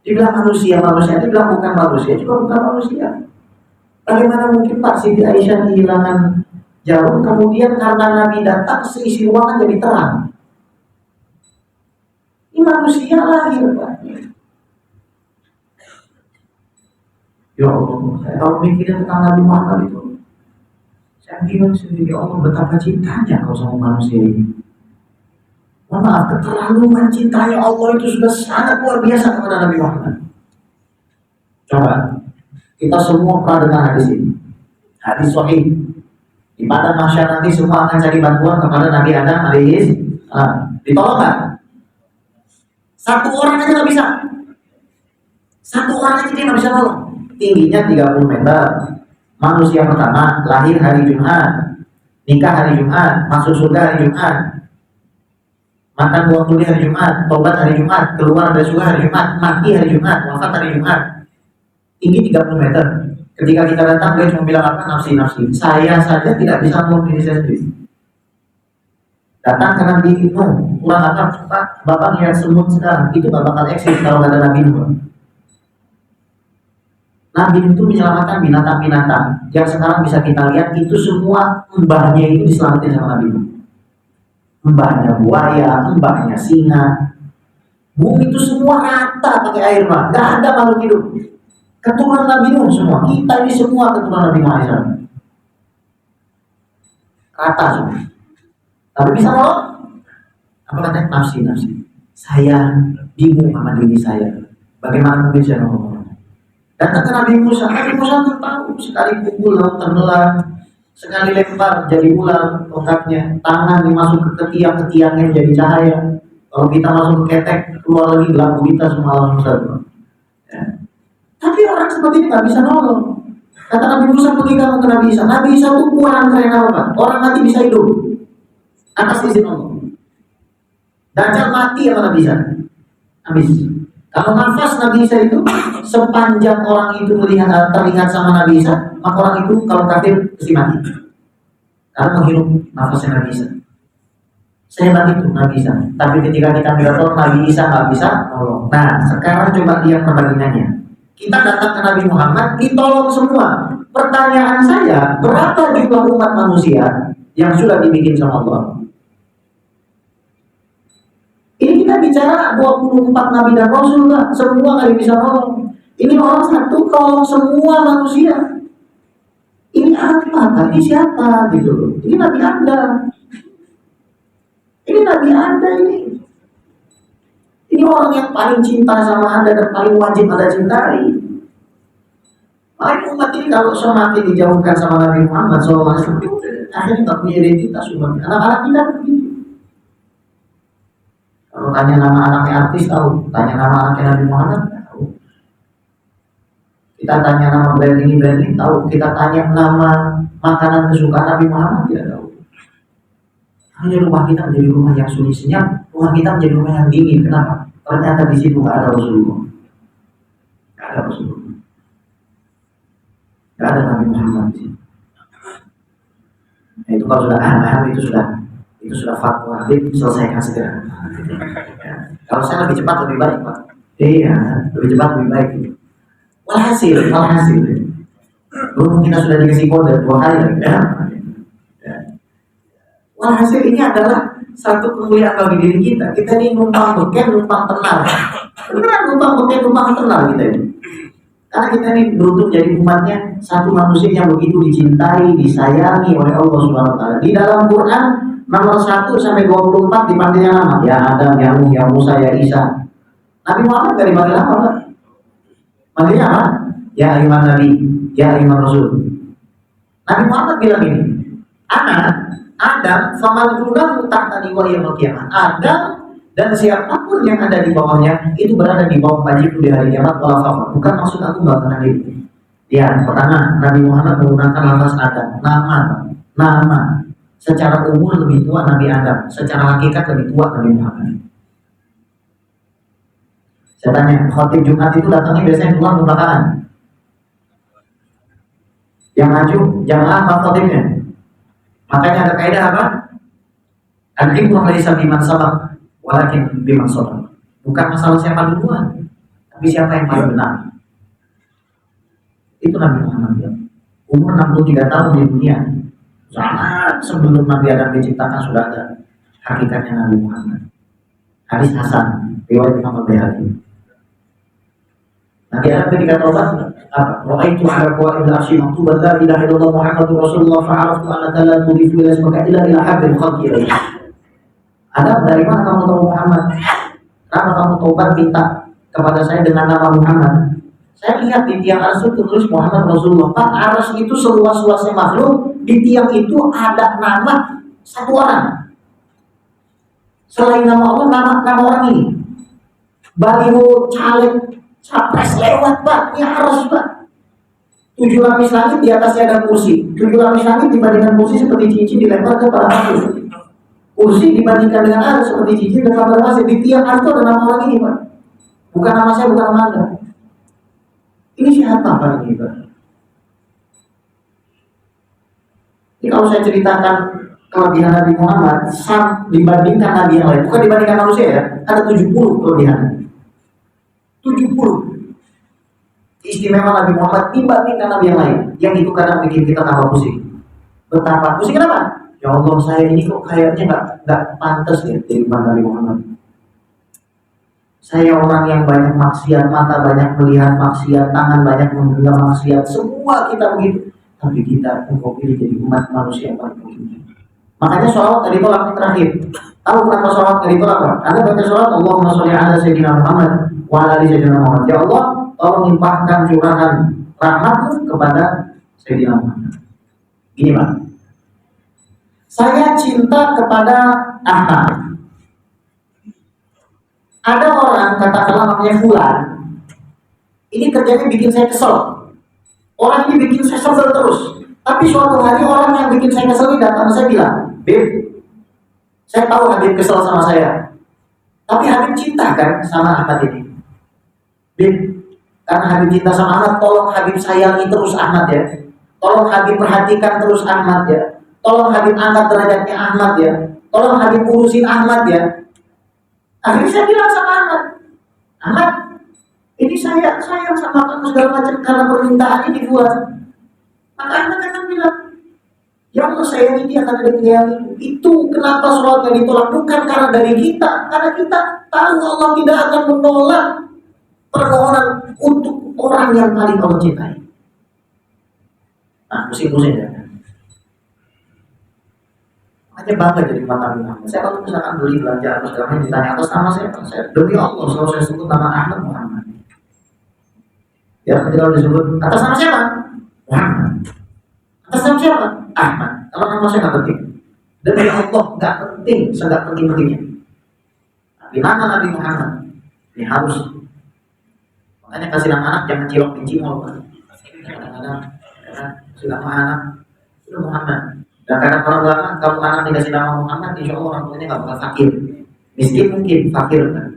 Dibilang manusia, dibilang bukan manusia juga bukan manusia. Bagaimana mungkin Pak Siti Aisyah kehilangan jarum, kemudian karena Nabi datang seisi ruangan jadi terang? Ini manusia lahir Pak. Ya Allah, saya tahu mikirin tentang Nabi Muhammad itu. Saya bilang sendiri, ya Allah betapa cintanya kau sama manusia ini. Maaf, keterlaluan cintanya Allah itu sudah sangat luar biasa kepada Nabi Muhammad. Coba. Kita semua pernah dengar hadis ini, hadis sahih. Di padang mahsyar nanti semua akan cari bantuan kepada Nabi Adam alaihi salam. Ditolong nggak? Satu orang aja nggak bisa. Satu orang aja dia nggak bisa tolong. Tingginya 30 meter. Manusia pertama lahir hari Jumat, nikah hari Jumat, masuk surga hari Jumat, makan buah kuliah hari Jumat, tobat hari Jumat, keluar dari surga hari Jumat, mati hari Jumat, wafat hari Jumat. Tinggi 30 meter. Ketika kita datang, dia cuma bilang apa? Nafsi. Saya saja tidak bisa ngomong diri saya sendiri. Datang ke Nabi Nuh, kurang apa? Pak, Bapak lihat semut sekarang, itu gak bakal eksis kalau gak ada Nabi Nuh. Nabi itu menyelamatkan binatang-binatang yang sekarang bisa kita lihat, itu semua mbahnya itu diselamatin sama Nabi Nuh. Mbahnya buaya, mbahnya singa. Bumi itu semua rata pakai air, Pak. Gak ada makhluk hidup. Keturunan Nabi Nuh semua. Kita ini semua keturunan Nabi Muhammad. Rata semua. Tapi bisa nolong? Apa katanya? Nafsi. Saya bingung sama diri saya. Bagaimana mungkin saya nolong? Datang ke Nabi Musa tuh tahu, sekali pukul laut tenggelam, sekali lempar jadi ular tongkatnya, tangan dimasuk ke ketiak-ketiaknya jadi cahaya. Kalau kita masuk ke ketek, keluar lagi gelap gulita semua langsung saja. Ya. Tapi orang seperti ini nggak bisa nolong. Kata Nabi Musa, pergi kamu ke Nabi Isa. Nabi Isa tuh kurang keren apa? Orang mati bisa hidup atas izin Allah. Dajjal mati sama Nabi Isa. Habis. Kalau nafas Nabi Isa itu sepanjang orang itu terlihat sama Nabi Isa, maka orang itu kalau kafir pasti mati. Karena menghirup nafasnya Nabi Isa. Sehebat itu Nabi Isa. Tapi ketika kita berdoa Nabi Isa nggak bisa nolong. Nah, sekarang coba lihat perbandingannya. Kita datang ke Nabi Muhammad, ditolong semua. Pertanyaan saya, berapa jumlah umat manusia yang sudah dibikin sama Allah? Ini kita bicara 24 Nabi dan Rasul, Pak. Semua nggak bisa nolong. Ini orang satu tolong semua manusia. Ini apa? Ini siapa? Gitu. Ini Nabi Anda. Ini Nabi Anda ini. Ini orang yang paling cinta sama Anda dan paling wajib Anda cintai. Makanya umat ini kalau semakin dijauhkan sama Nabi Muhammad SAW, akhirnya tak punya identitas umat. Anak-anak kita begitu. Kalau tanya nama anaknya artis tahu, tanya nama anaknya Nabi Muhammad tahu. Kita tanya nama brand ini tahu. Kita tanya nama makanan kesukaan Nabi Muhammad tidak tahu. Hanya rumah kita menjadi rumah yang sunyi senyap, rumah kita menjadi rumah yang dingin. Kenapa? Ternyata di situ nggak ada Rasulullah, nggak ada Rasulullah, nggak ada Nabi Muhammad di situ. Nah, itu kalau sudah paham itu sudah fatwa, selesaikan segera. Ya. Kalau saya lebih cepat lebih baik, Pak. Iya, lebih cepat lebih baik. Walhasil. Berhubung kita sudah dikasih kode 2 kali lagi. Ya. Walhasil ini adalah satu kemuliaan bagi diri kita. Kita ini numpang beken, numpang tenar. Beneran numpang beken, numpang tenar kita ini. Karena kita ini beruntung jadi umatnya satu manusia yang begitu dicintai, disayangi oleh Allah Subhanahu Wa Taala. Di dalam Quran nomor 1 sampai 24 dipanggilnya nama. Ya Adam, ya Nuh, ya Musa, ya Isa. Nabi Muhammad gak dipanggil apa, Pak? Panggilnya apa? Ya ayuhan Nabi, ya ayuhan Rasul. Nabi Muhammad bilang ini, Adam, faman dunahu tahta liwa'il qiyamah. Adam dan siapapun yang ada di bawahnya itu berada di bawah wajib di hari kiamat wala fakhr. Bukan maksud aku mengatakan diri. Ya, pertama Nabi Muhammad menggunakan lafaz Adam, nama. Secara umur lebih tua Nabi Adam, secara hakikat lebih tua Nabi Muhammad. Saya tanya, khotib Jumat itu datangnya biasanya pulang belakangan. Yang maju jamaah apa khotibnya? Makanya ada kaidah apa? Al-ilmu laisa biman sabaq, walakin biman sabaq. Bukan masalah siapa duluan, tapi siapa yang paling benar. Itu Nabi Muhammad ya. Umur 63 tahun di dunia. Sangat sebelum Nabi Adam diciptakan sudah ada hakikatnya Nabi Muhammad. Hadis Hasan, riwayat Imam Al-Baihaqi. Nabi Adam ketika taubat apa? Ra'aitu 'ala qawa'il al-'arsy maktuban la ilaha illallah Muhammadur Rasulullah fa'araftu annaka la tudhifu ila ismika illa ila habbil khalqi ilayhi. Adam, dari mana kamu tahu Muhammad? Kenapa kamu taubat minta kepada saya dengan nama Muhammad? Saya lihat di tiang arsy tertulis Muhammad Rasulullah. Pak, arsy itu seluas-luasnya makhluk, di tiang itu ada nama satu orang. Selain nama Allah, nama orang ini. Baliho, caleg, capres lewat, Pak. Ya harus, Pak. 7 lapis langit di atasnya ada kursi. 7 lapis langit dibandingkan kursi seperti cincin dilempar ke para makhluk. Kursi dibandingkan dengan arsy seperti cincin dilempar ke pasir. Di tiang arsy ada nama orang ini, Pak. Bukan nama saya, bukan nama Anda. Ini siapa Pak ini, Pak? Ini kalau saya ceritakan kelebihan Nabi Muhammad dibandingkan Nabi yang lain, bukan dibandingkan manusia ya, ada 70 kelebihan. 70 istimewa Nabi Muhammad dibandingkan Nabi yang lain. Yang itu kadang bikin kita tambah pusing. Betapa pusing kenapa? Ya Allah, saya ini kok kayaknya nggak pantas ya jadi Nabi Muhammad. Saya orang yang banyak maksiat, mata banyak melihat maksiat, tangan banyak menggenggam maksiat, semua kita begitu. Tapi kita engkau pilih jadi umat manusia yang paling mulia. Makanya sholawat tadi tolak terakhir. Tahu kenapa sholawat tadi tolak? Anda baca sholawat Allahumma sholli ala sayyidina Muhammad wa ala ali sayyidina Muhammad. Ya Allah, tolong limpahkan curahan rahmatmu kepada Sayyidina Muhammad. Gini Pak, saya cinta kepada Ahmad. Ada orang katakanlah namanya Fulan, ini kerjanya bikin saya kesel. Orang ini bikin saya sebel terus. Tapi suatu hari orang yang bikin saya kesel ini datang, saya bilang, Beb, saya tahu Habib kesel sama saya, tapi Habib cinta kan sama Ahmad ini. Beb, karena Habib cinta sama Ahmad, tolong Habib sayangi terus Ahmad ya. Tolong Habib perhatikan terus Ahmad ya. Tolong Habib angkat derajatnya Ahmad ya. Tolong Habib urusin Ahmad ya. Akhirnya saya bilang sama Ahmad, Ahmad, ini saya sayang sama kamu segala macam karena permintaan ini dibuat. Maka Ahmad akan bilang, ya Allah sayangi dia karena dia itu kenapa sholatnya ditolak, bukan karena dari kita, karena kita tahu Allah tidak akan menolak permohonan untuk orang yang paling Allah cintai. Nah, pusing-pusing ya. Hanya bangga jadi umat Nabi Muhammad. Saya kalau misalkan beli belanja atau segala macam ditanya atas nama saya demi Allah selalu saya sebut nama Ahmad Muhammad. Ya, ketika disebut atas nama siapa? Muhammad. Atas nama siapa? Ahmad. Kalau nama saya nggak penting. Demi Allah nggak penting, sangat penting-pentingnya. Tapi nama Nabi Muhammad ini harus. Makanya kasih nama anak jangan cilok pincimol. Kadang-kadang kasih nama anak itu Muhammad. Dan kadang orang ulama kalau anak dikasih nama Muhammad, insya Allah orang tuanya nggak bakal fakir. Miskin mungkin, fakir kan.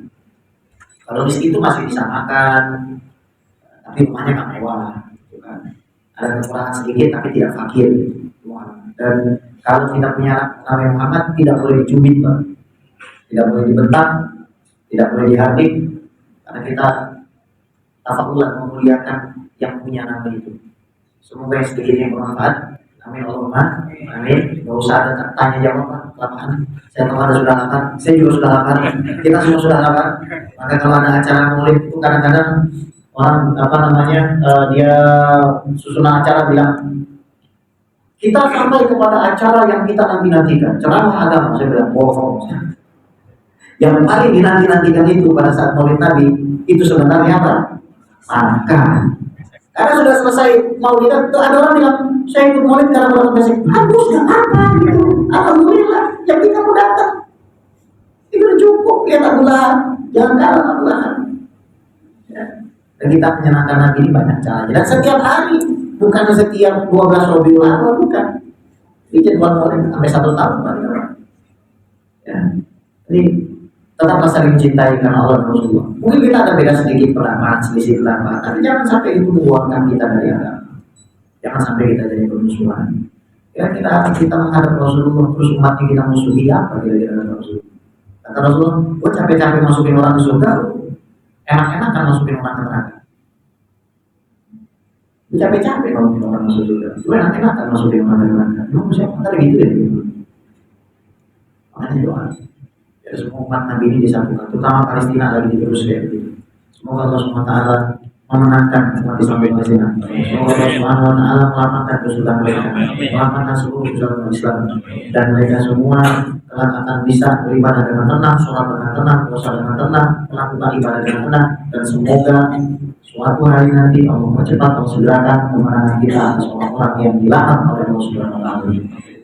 Kalau miskin itu masih bisa makan, tapi rumahnya nggak mewah, gitu kan. Ada kekurangan sedikit, tapi tidak fakir. Dan kalau kita punya nama Muhammad, tidak boleh dicubit, Pak. Tidak boleh dibentak, tidak boleh dihardik, karena kita tafakulah memuliakan yang punya nama itu. Semoga yang sedikit yang bermanfaat. Amin Allahumma amin. Gak usah ada tanya jawab Pak, kelaparan. Saya tahu Anda sudah lapar, saya juga sudah lapar. Kita semua sudah lapar. Maka kalau ada acara maulid itu kadang-kadang orang dia susunan acara bilang kita sampai kepada acara yang kita nanti-nantikan, ceramah agama. Saya bilang bohong. Yang paling dinanti-nantikan itu pada saat maulid Nabi itu sebenarnya apa? Makan. Karena sudah selesai maulid itu ada orang bilang saya ikut maulid karena dapat besek. Bagus, gak apa-apa gitu. Alhamdulillah, yang penting kamu datang. Itu udah cukup. Lihat Abu Lahab, jangan kalah Abu Lahab. Ya. Dan kita menyenangkan Nabi ini banyak caranya. Dan setiap hari, bukan setiap 12 Rabiul Awal, bukan. Ini jadwal maulid sampai 1 tahun. Ya. Jadi tetaplah saling mencintai karena Allah dan Rasulullah. Mungkin kita ada beda sedikit pendapat, selisih pendapat, tapi jangan sampai itu membuangkan kita dari agama. Jangan sampai kita jadi bermusuhan. Ya kita menghadap Rasulullah terus umatnya kita musuhi apa kira-kira kata Rasulullah? Kata Rasulullah, gue capek-capek masukin orang ke surga, enak-enak kan masukin orang ke neraka. Gue capek-capek masukin orang ke surga, gue enak-enak kan masukin orang ke neraka. Emang siapa ntar gitu ya? Makanya doa. Ya, semua umat Nabi ini disambungkan, terutama Palestina lagi diterus kayak begitu. Semoga Allah SWT memenangkan umat Islam di Palestina. Semoga Allah SWT melapangkan kesulitan mereka, melapangkan seluruh kesulitan Islam, dan mereka semua akan bisa beribadah dengan tenang, sholat dengan tenang, puasa dengan tenang, melakukan ibadah dengan tenang, dan semoga suatu hari nanti Allah mempercepat dan segerakan kemenangan kita atas orang-orang yang dilaknat oleh Allah Subhanahu wa Ta'ala.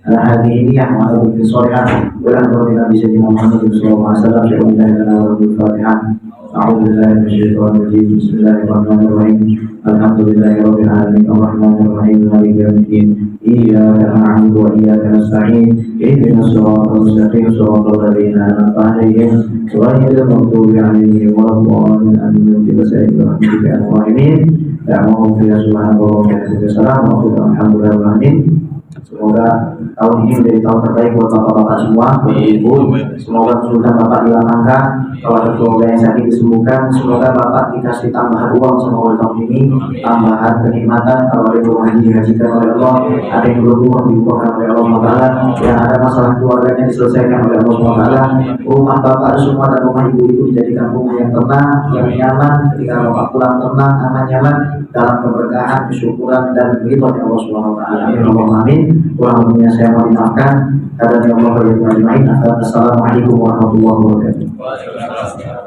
Hari ini yang mau disorehkan. ونحن بنا بسيدنا محمد صلى الله عليه وسلم شيء من لنا والفاتحة. أعوذ بالله من الشيطان الرجيم. بسم الله الرحمن الرحيم. الحمد لله رب العالمين الرحمن الرحيم مالك يوم الدين إياك نعبد وإياك نستعين اهدنا الصراط المستقيم صراط الذين أنعمت عليهم غير المغضوب عليهم ولا الضالين آمين بواسطة رحمتك يا الراحمين. Da'amu fiya subhanallah wa bihamdihi alhamdulillah. Semoga tahun ini menjadi tahun terbaik buat bapak-bapak semua, ibu. Semoga kesulitan bapak dilapangkan, kalau ada keluarga yang sakit disembuhkan. Semoga bapak dikasih tambahan uang sama Allah tahun ini, tambahan kenikmatan. Kalau ada yang haji dihajikan oleh Allah, ada yang belum rumah dibukakan oleh Allah Taala, yang ada masalah keluarganya diselesaikan oleh Allah Taala. Rumah bapak semua dan rumah ibu itu dijadikan rumah yang tenang, yang nyaman. Ketika bapak pulang tenang, aman, nyaman, dalam keberkahan, kesyukuran dan ridho Allah Subhanahu Wa Taala. Amin. Kurang lebihnya saya mohon dimaafkan. Assalamualaikum warahmatullahi wabarakatuh.